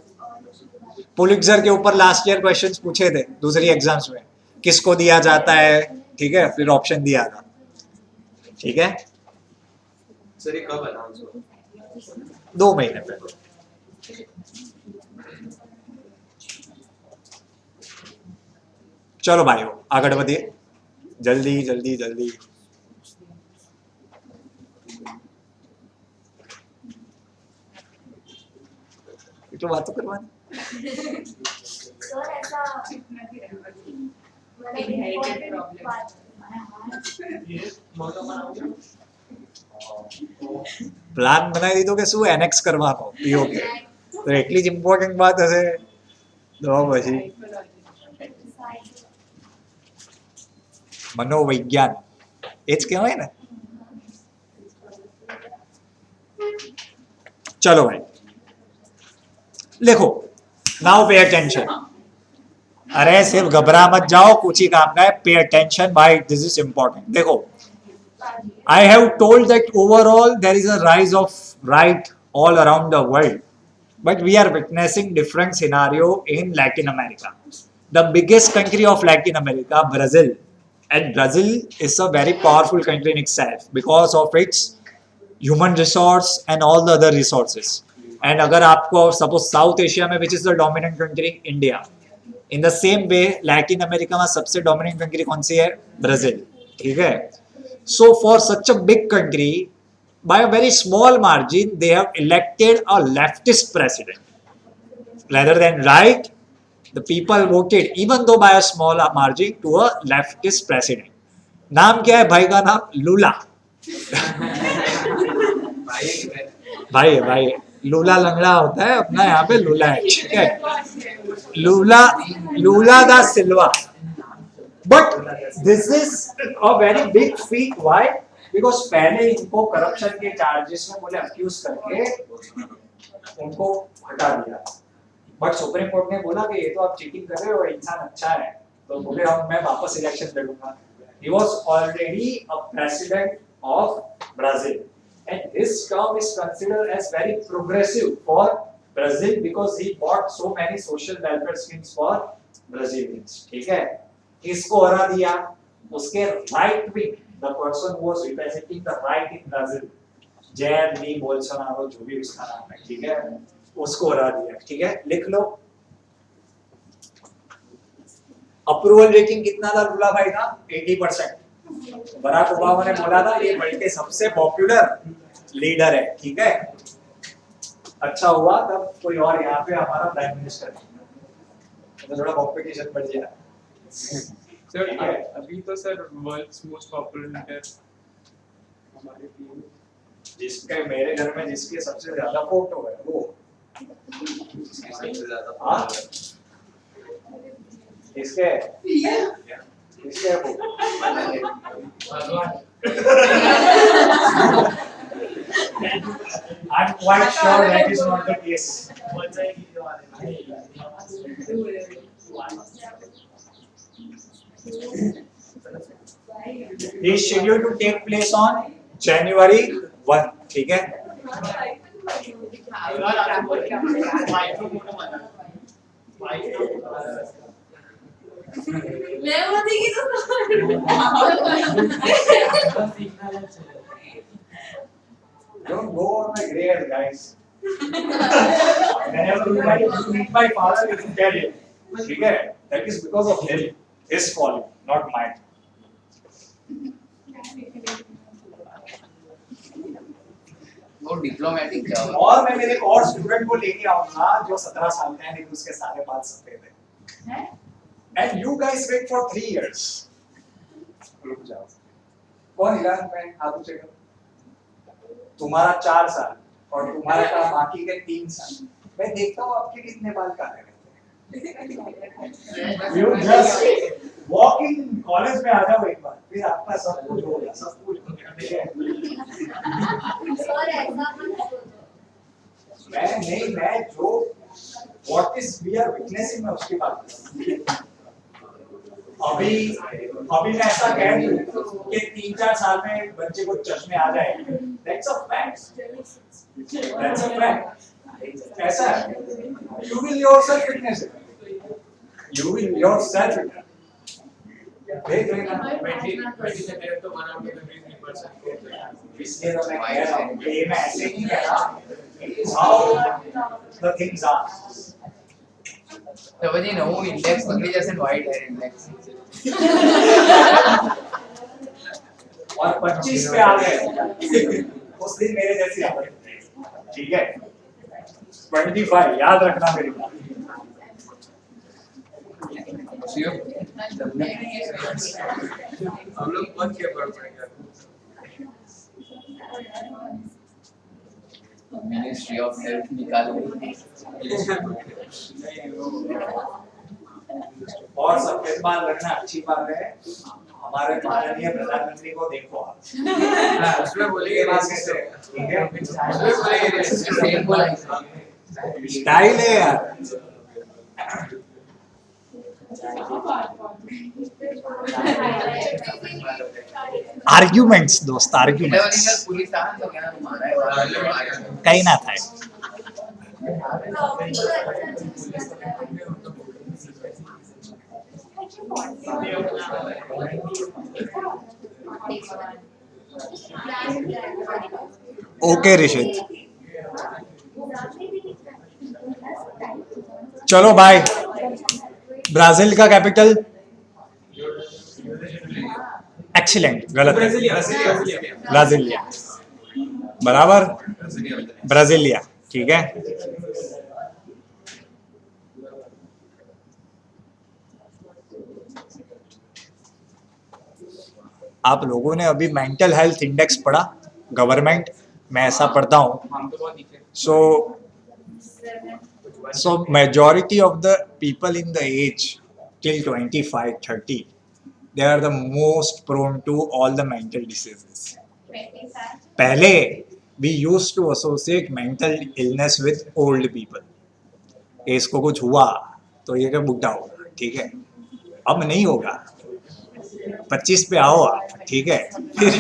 पुलित्जर के ऊपर लास्ट ईयर क्वेश्चंस पूछे थे दूसरी एग्जाम्स में, किसको दिया जाता है, ठीक है, फिर ऑप्शन दिया था, ठीक है। सर ये कब अनाउंस हुआ? 2 महीने पहले। चलो भाइयों आगे बढ़िए, जल्दी जल्दी जल्दी। तो बात तो करवानी। सर ऐसा પ્લાન બનાવી દીધો કે શું એનેક્સ કરવાનો પીઓકે, તો એટલી જ ઇમ્પોર્ટન્ટ વાત હશે તો પછી મનોવિજ્ઞાન એ જ કહેવાય ને। चलो भाई लिखो, नाउ पे अटेंशन। अरे सिर्फ घबरा मत जाओ, कुछ ही काम का है, पे अटेंशन भाई, दिस इज इंपॉर्टेंट। देखो, I have told that overall there is a rise of right all around the world, but we are witnessing different scenario in Latin America. The biggest country of Latin America, Brazil, and Brazil is a very powerful country in itself because of its human resource and all the other resources. And अगर आपको suppose South Asia में which is the dominant country, India, in the same way Latin America में सबसे dominant country कौन सी है? Brazil, ठीक है। So for such a big country, by a very small margin, they have elected a leftist president. Rather than right, the people voted, even though by a small margin, to a leftist president. नाम क्या है भाई का? नाम लूला। भाई की बहन। भाई है, भाई है। लूला लंगड़ा होता है, अपना यहाँ पे लूला है, ठीक है। लूला, लूला दा सिल्वा। But this is a very big feat. Why? Because पहले इनको करप्शन के चार्जेस में बोले अक्यूज करके उनको हटा दिया, बट सुप्रीम कोर्ट ने बोला कि ये तो आप चीटिंग कर रहे हो, इंसान अच्छा है, तो बोले हम मैं वापस election लड़ूंगा। He was already a president of Brazil, and his term is considered as very progressive for Brazil because he bought so many social welfare schemes for Brazilians, ठीक है। किसको हरा दिया? उसके right wing, the person who was representing the right in Brazil, Jair ली बोल्सोनारो, जो भी उसका नाम है, ठीक है, उसको हरा दिया, ठीक है। लिख लो। अप्रूवल रेटिंग कितना था लूला भाई का? 80%। बराक ओबामा ने बोला था ये वर्ल्ड के सबसे पॉपुलर लीडर है, ठीक है। अच्छा हुआ तब कोई और यहाँ पे हमारा प्राइम मिनिस्टर है, तो थोड़ा कॉम्पिटिशन बढ़ गया। सर अभी तो sir world's most popular leader हमारे टीम, जिसके मेरे घर में जिसके सबसे ज्यादा फोटो है वो सबसे ज्यादा हाँ? किसके किसके वो I'm quite sure that is not the case. He is scheduled to take place on January 1. ठीक है? मैं बोलेगी तो Don't go on my grade, guys. Whenever you meet my father, you can tell him. ठीक है? That is because of him. His fault, not mine. वो डिप्लोमेटिक जवाब और मैं मेरे एक और स्टूडेंट को लेके आऊंगा जो 17 साल का है लेकिन उसके सारे बाल सफेद हैं. And you guys wait for 3 years. रुक जाओ. कौन 11 में हाथ उठेगा? तुम्हारा 4 साल और तुम्हारा का बाकी के 3 साल. मैं देखता हूँ आपके कितने बाल काले रहते हैं. You just walk in college में आ जाओ एक बार फिर आपका सब कुछ हो गया सब कुछ हो गया. ठीक है? और ऐसा मत बोलो मैं जो what is we are witnessing मैं उसकी बात कर रहा हूँ. अभी मैं ऐसा कह दूं कि 3-4 साल में बच्चे को चश्मे आ जाए. That's a fact. That's a fact. ऐसा है. You will yourself witness it. You will yourself witness. देख लेना. इसलिए तो मैं कह रहा हूँ कि मैं ऐसे नहीं कह रहा. It is how the things are. तो वही नवो इंडेक्स पकड़ी जैसे वाइट हेयर इंडेक्स और 25 पे आ गए उस दिन मेरे जैसी हालत. ठीक है? 25 याद रखना मेरी बात. हम लोग बहुत केयरफुल पड़ेंगे. मिनिस्ट्री ऑफ हेल्थ निकाल और सफेद बाल रखना अच्छी बात है. हमारे माननीय प्रधानमंत्री को देखो आप. उसमें बोलिए ये बात कैसे है? ठीक है? उसमें बोलिए सेम बोला स्टाइल है यार. आर्ग्युमेंट्स दोस्त आर्ग्युमेंट्स पुलिस आ तो क्या मारा है काही ना થાય. ओके ऋषित चलो बाय. ब्राजील का कैपिटल एक्सीलेंट गलत है. ब्राजीलिया बराबर. ब्राजीलिया ठीक है. आप लोगों ने अभी मेंटल हेल्थ इंडेक्स पढ़ा गवर्नमेंट में ऐसा पढ़ता हूँ. हम तो बहुत नीचे So majority of the people in the age till 25-30 they are the most prone to all the mental diseases. पहले we used to associate mental illness with old people. इसको कुछ हुआ तो ये क्या बुढ़ा होगा. ठीक है? अब नहीं होगा. 25 पे आओ आप. ठीक है? फिर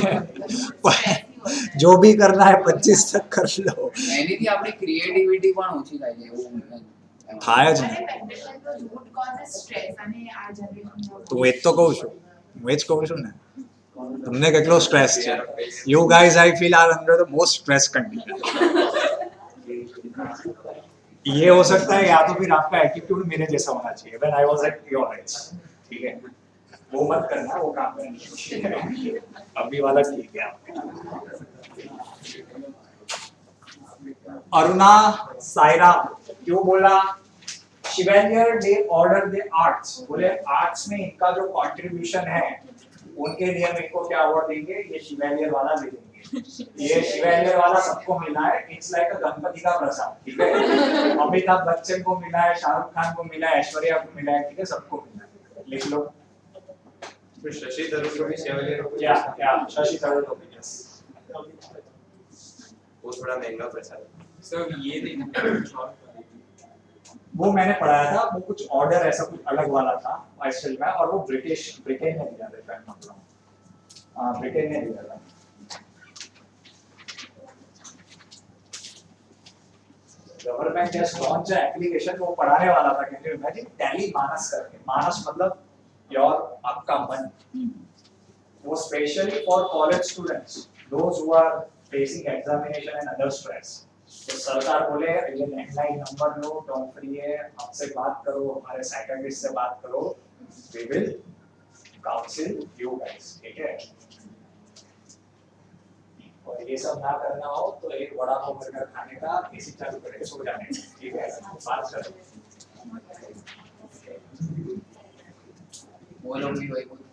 जो भी करना है 25 तक कर लो. એનીથી આપણી ક્રિએટિવિટી પણ ઓછી થાય છે એવું થાય જ નહીં. તો એ જ તો કહું છું. હું એ જ કહું છું ને. તમને કેટલો સ્ટ્રેસ છે. You guys I feel are under the most stress condition. ये हो सकता है या तो फिर आपका एटीट्यूड मेरे जैसा होना चाहिए when I was at your age. ठीक है? वो मत करना वो काम करना. अभी वाला ठीक है. अरुणा सायरा क्यों बोला? शिवेलियर दे ऑर्डर दे आर्ट्स. बोले आर्ट्स में इनका जो कंट्रीब्यूशन है उनके लिए हम इनको क्या अवार्ड देंगे? ये शिवेलियर वाला दे देंगे. ये शिवेंद्र वाला सबको मिला है, इट्स लाइक अ गणपति का प्रसाद, ठीक है। अमिताभ बच्चन को मिला है, शाहरुख खान को मिला है, ऐश्वर्या को मिला है, ठीक है, सबको मिला है, लिख लो। तो शशि थरूर को भी शेवलियर को या शशि थरूर को भी, यस। वो थोड़ा महंगा प्रसाद है। सर ये नहीं वो मैंने पढ़ाया था, वो कुछ ऑर्डर ऐसा कुछ अलग वाला था एक्चुअल में, और वो ब्रिटेन में दिया था, मतलब हाँ ब्रिटेन में दिया था। Government just launch a application, वो पढ़ाने वाला था, can you imagine, tele Manas करके, मानस मतलब योर आपका मन, वो specially for college students, those who are facing examination and other stress. तो सरकार बोले ये लैंडलाइन नंबर लो, टोल फ्री है, हमसे बात करो, हमारे साइकियाट्रिस्ट से बात करो, we will counsel you guys, ठीक है। और ये सब ना करना हो तो एक वड़ा पाव बर्गर खाने का, एसी चालू करके सो जाने का, ठीक है, बात करो। वो लोग भी वही बोलते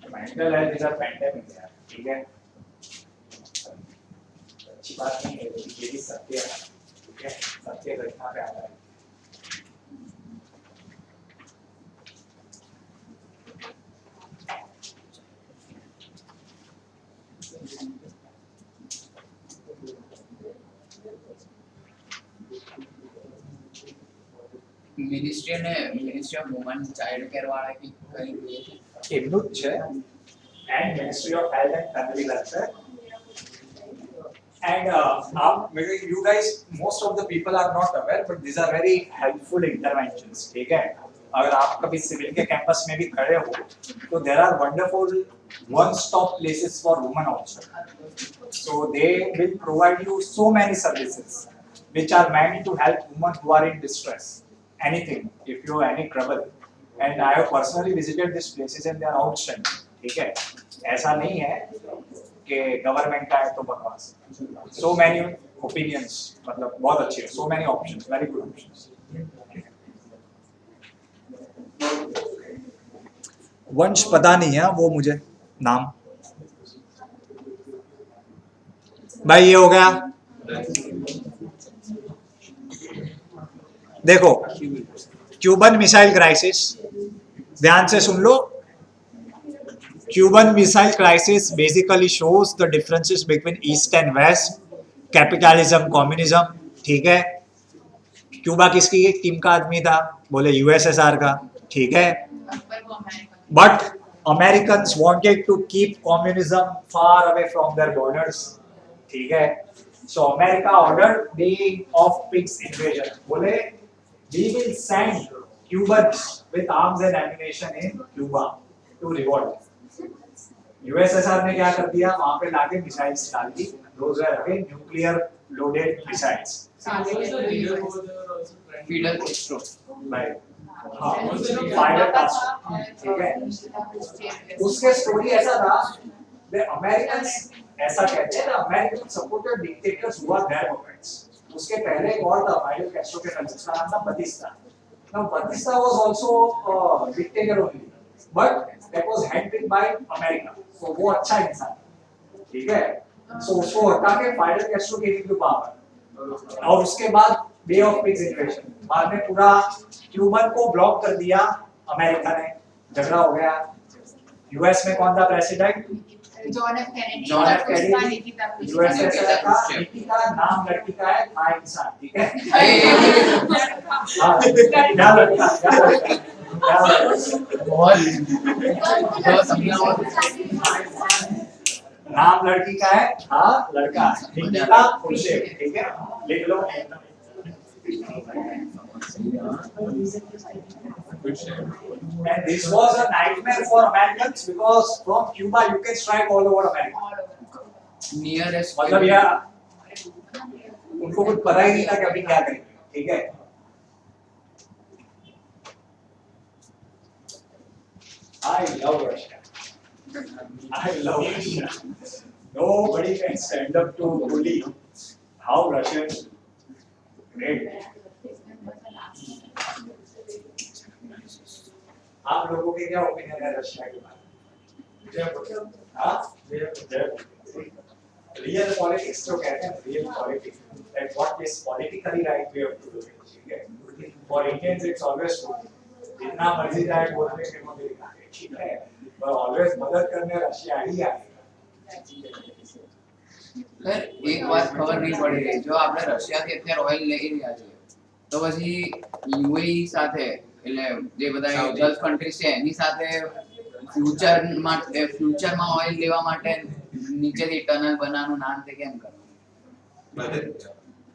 mental health is a pandemic है, ठीक है, अच्छी बात नहीं है, ये भी सत्य है, ठीक है, सत्य घटना पे आता है। Ministry of woman child care वाला की कहीं हुई थी। એમનું જ છે, and Ministry of Health and Family Welfare. And आप you guys, most of the people are not aware, but these are very helpful interventions, ठीक है। अगर आप कभी सिविल के कैंपस में भी खड़े हो तो there are wonderful one-stop places for women also. So they will provide you so many services which are meant to help women who are in distress. Anything, if you have any trouble. And I have personally visited these places and they are outstanding, ठीक है। ऐसा नहीं है कि गवर्नमेंट का है तो बकवास। So many opinions, मतलब बहुत अच्छे हैं, so many options, very good options. वंश पता नहीं है वो मुझे नाम। भाई ये हो गया, देखो क्यूबन मिसाइल क्राइसिस, ध्यान से सुन लो। Cuban missile crisis basically shows the differences between east and west, capitalism, communism, ठीक है। क्यूबा किसकी टीम का आदमी था, बोले यूएसएसआर का, ठीक है। But Americans wanted to keep communism far away from their borders, ठीक है। So America ordered the of pigs invasion, बोले we will send Cubans with arms and ammunition in Cuba to revolt. USSR ने क्या कर दिया, वहाँ पे लाके मिसाइल्स डाल दी, those were again nuclear loaded missiles. Fidel Castro Right. हाँ, Fidel Castro, ठीक है। उसके स्टोरी ऐसा था, the Americans ऐसा कहते हैं, the Americans supported dictators who are their puppets. उसके पहले एक और था फाइडल कैस्ट्रो के नाम, उसका नाम था Batista. Now Batista was also a dictator only, but that was handpicked by America. So वो अच्छा इंसान, ठीक है। So उसको हटा के फाइडल कैस्ट्रो गेव टू पावर, और उसके बाद बे ऑफ पिग्स इन्वेजन, बाद में पूरा क्यूबन को ब्लॉक कर दिया अमेरिका ने, झगड़ा हो गया। यूएस में कौन था president, John F Kennedy, John F Kennedy. USSR का नीति का नाम लड़की का है, था इंसान, ठीक है। हाँ, क्या लड़का, क्या लड़का, क्या लड़का, नाम लड़की का है, हाँ लड़का, नीति का खुर्शीद, ठीक है, लिख लो। And this was a nightmare for Americans because from Cuba you can strike all over America. Nearest मतलब यार उनको कुछ पता ही नहीं था कि अभी क्या करेंगे, ठीक है। I love Russia. I love Russia. Nobody can stand up to bully how Russians great. आप लोगों के क्या ओपिनियन है रशिया के बारे में? हाँ रियल पॉलिटिक्स तो कहते हैं real politics at what is politically right way of to do it ठीक है फॉर इंडियंस इट्स ऑलवेज जितना मर्जी जाए बोलने के अमेरिका ठीक है पर ऑलवेज मदद करने रशिया ही आएगा સર એક વાત ખબર નહીં પડી રહી જો આપણે રશિયાથી અત્યારે ઓઇલ લઈ રહ્યા છીએ તો પછી યુએઈ સાથે એટલે જે બધા ગલ્ફ કન્ટ્રીઝ છે એની સાથે ફ્યુચરમાં ઓઇલ લેવા માટે નીચેથી ટનલ બનાવવાનું ના અંતે કેમ કરવું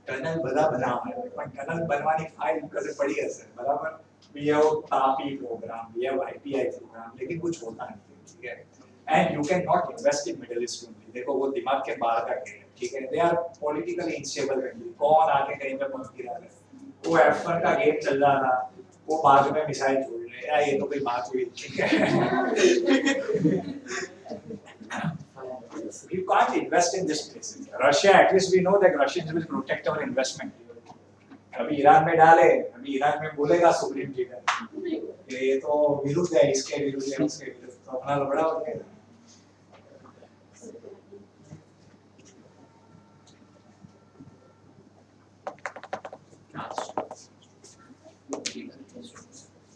ટનલ બધા બનાવવા પણ ટનલ બનવાની ફાઇલ કશે પડી હશે બરાબર we have TAPI program we have IPI program लेकिन कुछ होता नहीं ठीक है and you cannot invest in Middle East only देखो वो दिमाग के बाहर का खेल है ठीक है they are politically unstable country कौन आके कहीं पे पहुंच गया है वो F1 का गेम चल रहा था वो बाद में मिसाइल छोड़ रहे यार ये तो कोई बात हुई ठीक है you can't invest in this places Russia at least we know that Russians will protect our investment अभी ईरान में डाले अभी ईरान में बोलेगा सुप्रीम लीडर ये तो विरुद्ध है इसके विरुद्ध है उसके विरुद्ध तो अपना लड़ाई हो गया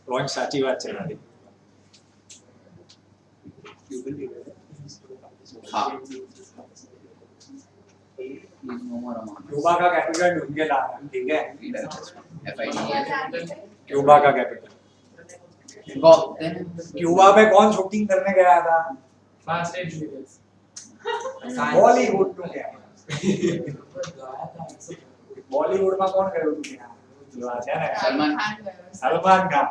रोहन साची बात चल रही હા please no more amount Cuba का कैपिटल ढूंढ के लाना ठीक है FID क्यूबा का कैपिटल गो क्यूबा पे कौन शूटिंग करने गया था बॉलीवुड में गया बॉलीवुड में कौन गयो तू गया बात है ना સલમાન सलमान खान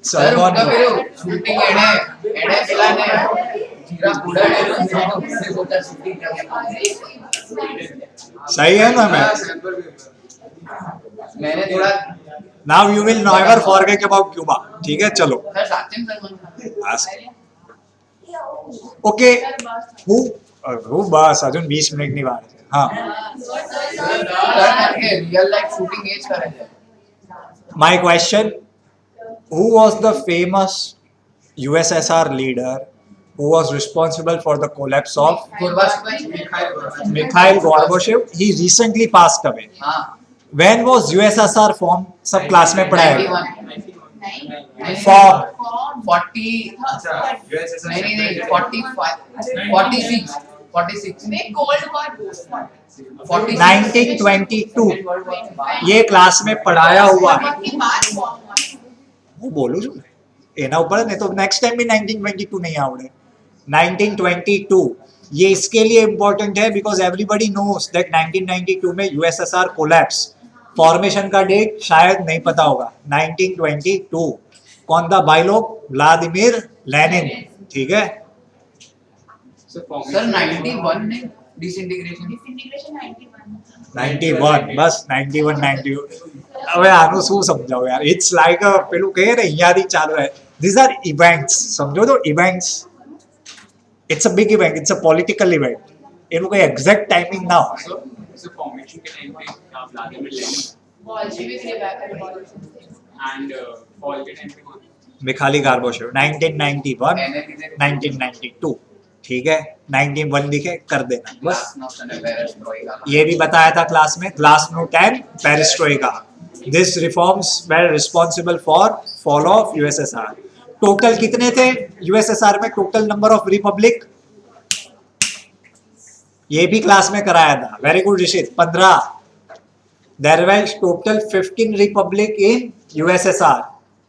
સર सलमान તો પેલું શૂટિંગ એડે એડે પેલાને જીરા ઉડાડેલું છે તો શૂટિંગ सही है ना मैं मैंने थोड़ा now you will never forget about Cuba ठीक है चलो सर साचे में सलमान ओके हु बस अजून 20 मिनिट ની વાર છે હા સર કે રિયલ લાઈફ શૂટિંગ એજ કરે છે my question who was the famous USSR leader who was responsible for the collapse of Mikhail Gorbachev he recently passed away हां when was USSR formed सब क्लास में पढ़ा है 91 Form. 40 अच्छा USSR नहीं नहीं 45 46 में कोल्ड वॉर 1922 ये क्लास में पढ़ाया हुआ है की बात फॉर्म हुआ હું બોલું છું ને એના ઉપર ને તો नेक्स्ट टाइम भी 1922 नहीं आवड़े 1922 ये इसके लिए इम्पोर्टेंट है बिकॉज एवरीबडी नोस दैट 1992 में यूएसएसआर कोलैप्स फॉर्मेशन का डेट शायद नहीं पता होगा 1922 कौन था भाई लोग व्लादिमीर लेनिन ठीक है सर 91 ने डिसइंटीग्रेशन डिसइंटीग्रेशन 91 91 બસ 91 92 હવે આનું શું સમજાવ યાર ઇટ્સ લાઈક પેલું કહે ને અહીંયાથી ચાલુ है these are events સમજો તો events it's a big event it's a political event એનું કોઈ એક્ઝેક્ટ ટાઈમિંગ ના હોય So formation के टाइम पे Vladimir Lenin Bolshevik revival and fall के टाइम पे कौन मिखाइल गोर्बाचेव 1991 1992 ठीक है 91 लिखे कर देना बस ये भी बताया था क्लास में glasnost and perestroika this reforms were responsible for fall of USSR total कितने थे यूएसएसआर में टोटल नंबर ऑफ रिपब्लिक ये भी क्लास में कराया था very good Rishit 15 there were total 15 republic in USSR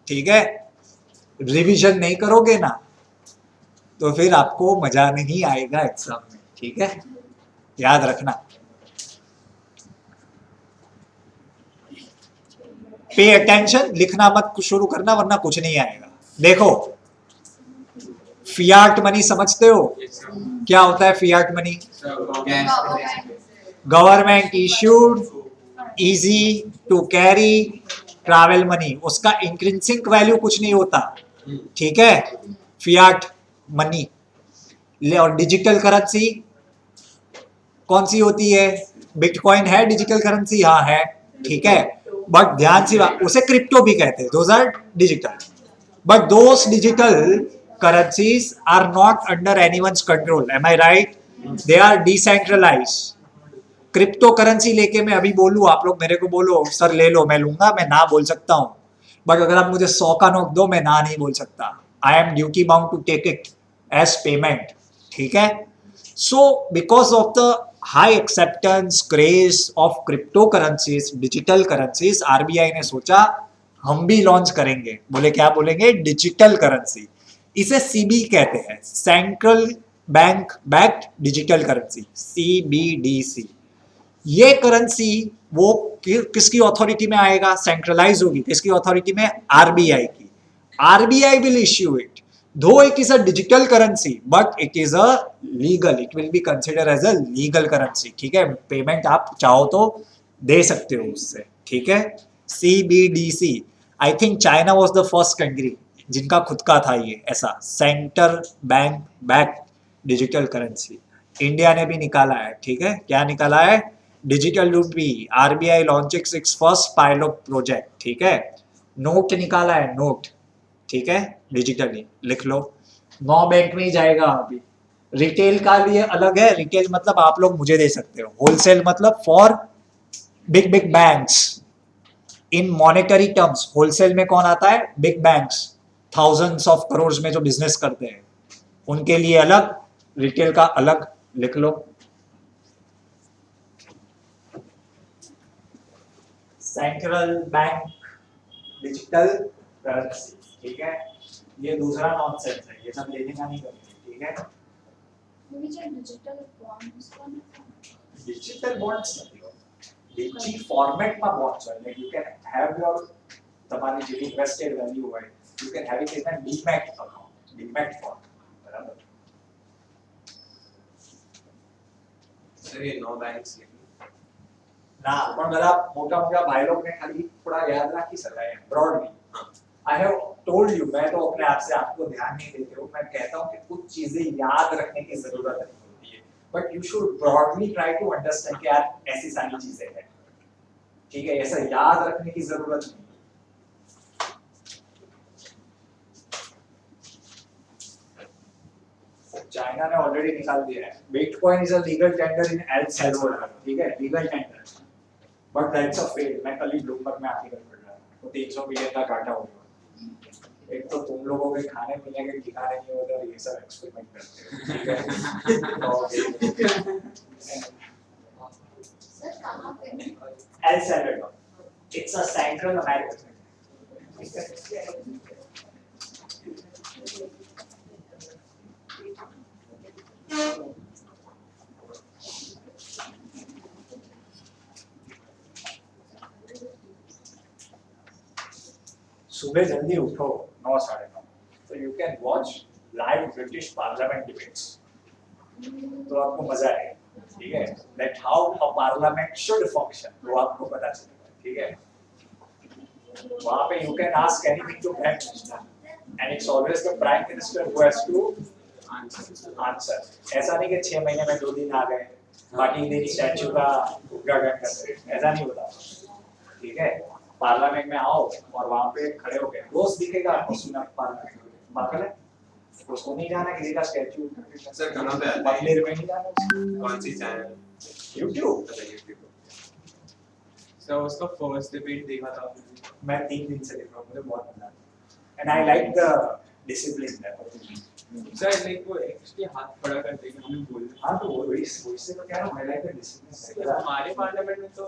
ठीक है रिवीजन नहीं करोगे ना तो फिर आपको मजा नहीं आएगा एग्जाम में ठीक है याद रखना पे अटेंशन लिखना मत शुरू करना वरना कुछ नहीं आएगा देखो फियाट मनी समझते हो क्या होता है fiat money government issued easy to carry travel money उसका इंक्रीजिंग वैल्यू कुछ नहीं होता ठीक है फियाट मनी और डिजिटल करेंसी कौन सी होती है बिटकॉइन है डिजिटल करेंसी हाँ है ठीक है बट ध्यान से उसे क्रिप्टो भी कहते हैं those are digital but those digital currencies are not under anyone's control. Am I right? They are decentralized. Crypto currency लेके मैं अभी बोलूँ, आप लोग मेरे को बोलो सर ले लो, मैं लूंगा, मैं ना बोल सकता हूँ, बट अगर आप मुझे 100 का नोट दो मैं ना नहीं बोल सकता. I am duty bound to take it as payment. ठीक है. So because of the high acceptance craze of crypto currencies, digital currencies, RBI ने सोचा हम भी लॉन्च करेंगे. बोले क्या बोलेंगे? Digital currency. इसे सीबी कहते हैं, central bank backed digital currency, CBDC. ये करेंसी वो किसकी अथॉरिटी में आएगा? सेंट्रलाइज होगी. किसकी अथॉरिटी में? आरबीआई की. RBI will issue it. Though it is a digital currency, but it is a legal. It will be considered as a legal currency. ठीक है. पेमेंट आप चाहो तो दे सकते हो उससे. ठीक है. CBDC. I think China was the first country जिनका खुद का था ये ऐसा centre bank backed digital currency. India ने भी निकाला है. ठीक है. क्या निकाला है? Digital rupee. RBI launching it's first pilot project. ठीक है. नोट निकाला है, नोट. ठीक है. डिजिटली लिख लो. 9 बैंक में ही जाएगा अभी. रिटेल का लिए अलग है. रिटेल मतलब आप लोग मुझे दे सकते हो. होलसेल मतलब for big big banks. In monetary terms wholesale में कौन आता है? Big banks. Thousands of crore में जो बिजनेस करते हैं उनके लिए अलग, रिटेल का अलग. लिख लो. Central bank digital currency. ठीक है. ये दूसरा नॉनसेंस है, ये सब लेने का नहीं करेंगे. ठीक है. डिजिटल बॉन्ड्स डिजिटल बॉन्ड्स નથી. ડીજી ફોર્મેટમાં bonds હોય. like you can have your તમારી જે invested value હોય, you can have it in a demat account, demat form. બરાબર. Sir, ये no banks ના પણ બધા મોટા મોટા ભાઈ લોકોને ખાલી થોડા યાદ રાખી શકાય broadly. I have told you, मैं तो अपने आप से आपको ध्यान नहीं देते हो. मैं कहता हूँ कि कुछ चीजें याद रखने की जरूरत नहीं होती है, but you should broadly try to understand कि यार ऐसी सारी चीजें हैं. ठीक है. ऐसा याद रखने की जरूरत नहीं. चाइना ने ऑलरेडी निकाल दिया है. Bitcoin is a legal tender in L Salvador. ठीक है. Legal tender, but that's a fail. मैं कल ही ब्लूमबर्ग में आर्टिकल पढ़ रहा था. तो 300 मिलियन का घाटा हो गया. एक तो तुम लोगों के खाने पीने के ठिकाने नहीं होते और ये सब एक्सपेरिमेंट करते हो. ठीक है. सर कहाँ पे? El Salvador. It's a central American. सुबह जल्दी उठो 9 साढ़े 9, तो you can watch live British parliament debates. तो आपको मजा आएगा. ठीक है. That how a parliament should function, वो आपको पता चलेगा. ठीक है. वहां पे you can ask anything to prime minister and it's always the prime minister who has to answer. ऐसा नहीं कि 6 महीने में 2 दिन आ गए बाकी दिन स्टैच्यू का उद्घाटन कर रहे. ऐसा नहीं होता. ठीक है. पार्लियामेंट में आओ और वहां पे खड़े हो गए, रोज दिखेगा आपको सुना पार्लियामेंट. पागल है. उसको नहीं जाना किसी का स्टैच्यू. सर कहाँ पे आता है? मंदिर में नहीं जाना. कौन सी चैनल? यूट्यूब. सर उसका फर्स्ट डिबेट देखा था आपने? मैं 3 दिन से देख रहा हूँ. मुझे बहुत मजा आता है and I like the discipline that. Sir like वो एक्चुअली हाथ खड़ा करते हैं हमें बोल. हाँ तो वो इससे तो क्या है, आई लाइक द डिसिप्लिन. हमारे पार्लियामेंट में तो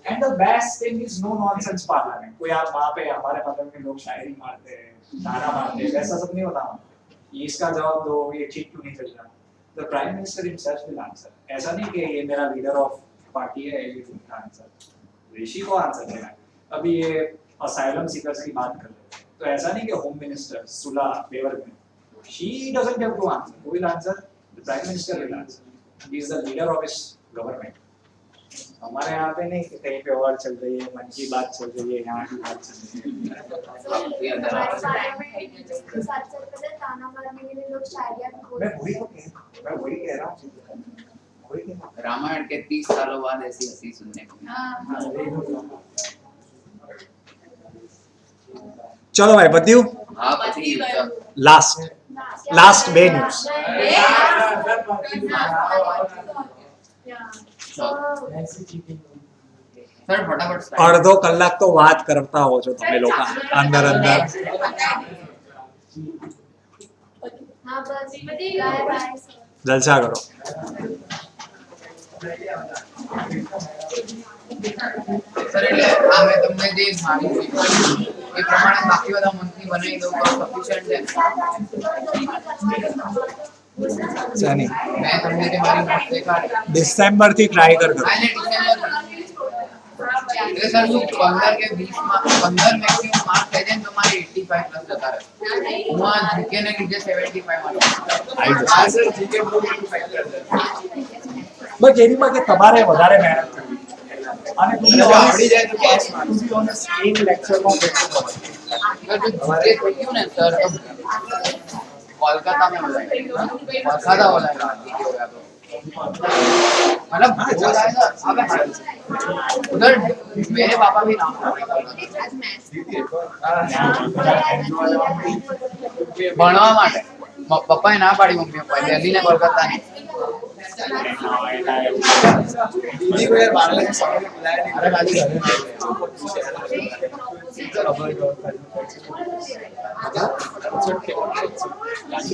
And the best thing is no nonsense parliament. कोई आप वहाँ पे हमारे पार्लियामेंट में लोग शायरी मारते हैं, नारा मारते हैं, वैसा सब नहीं होता. ये इसका जवाब दो, ये ठीक क्यों नहीं चल रहा. The prime minister himself will answer. ऐसा नहीं कि ये मेरा लीडर ऑफ पार्टी है ये उनका आंसर. ऋषि को आंसर देना है. अभी ये असाइलम सीकर्स की बात कर रहे हैं, तो ऐसा नहीं कि होम मिनिस्टर सुला बेवर में, he doesn't have to answer. Who will answer? The prime minister will answer. He is the leader of his government. हमारे यहाँ पे नहीं कि कहीं पे और चल रही है, मन की बात चल रही है, यहाँ की बात चल रही है. हमारे पार्लियामेंट में 7 साल पहले ताना मारने के लिए लोग शायरियाँ भी बोलते मैं वही कह रहा हूँ. रामायण के 30 सालों बाद ऐसी हंसी सुनने को मिली. हाँ. ચલો ભાઈ પત્યું હા પછી ગયું. લાસ્ટ બે ન્યૂઝ સર ફટાફટ start. અડધો કલાક તો વાત કરતા હો છો તમે લોકો અંદર અંદર હા બસ બાય બાય જલસા કરો સર એટલે આ મેં તમને જે માહિતી આપી, એ પ્રમાણે બાકી બધા મંથલી બનાવી દઉં તો સફિશિયન્ટ છે. શેની મેં તમને જે મારી નોટ દેખાડી ડિસેમ્બર થી ટ્રાય કર કરો હા, એટલે ડિસેમ્બર એટલે સર શું 15 કે 20 માં 15 મેક્સિમમ માર્ક થઈ જાય ને તો મારે 85 પ્લસ જતા રહે. હું આ જીકે ને લીધે 75 માં આવી જશે. હા સર જીકે બહુ મોટું ફેક્ટર છે બસ એની માટે તમારે વધારે મહેનત કરવી અને અને જો આવડી જાય તો કેશ માં એક લેક્ચરમાં કેટલું ખબર જીકે થઈ ગયું ને સર તો कोलकाता में हो जाएगा कोलकाता हो जाएगा जीके हो गया तो मतलब हो जाएगा अबे उधर मेरे पापा भी नाम ભણવા માટે પપ્પાએ ના પાડી મમ્મી પપ્પાએ દિલ્હી ને કોલકાતા ની दीदी को यार बांग्लादेश समझ में बुलाया नहीं अरे खाली घर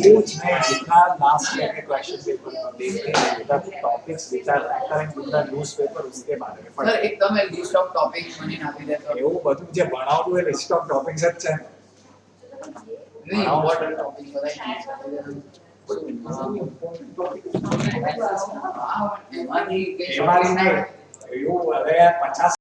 એવું જ નહીં જેટલા લાસ્ટ યર के क्वेश्चन पेपर को देखते हैं the topics which are recurring in the newspaper उसके बारे में सर एकदम लिस्ट ऑफ टॉपिक्स મને નાખી દે તો એવું બધું જે ભણાવતું એ લિસ્ટ ઓફ ટોપિક્સ જ છે ને નહીં ઇમ્પોર્ટન્ટ ટોપિક્સ બધા એમાંથી કઈ એમાં નહીં એવું હવે 50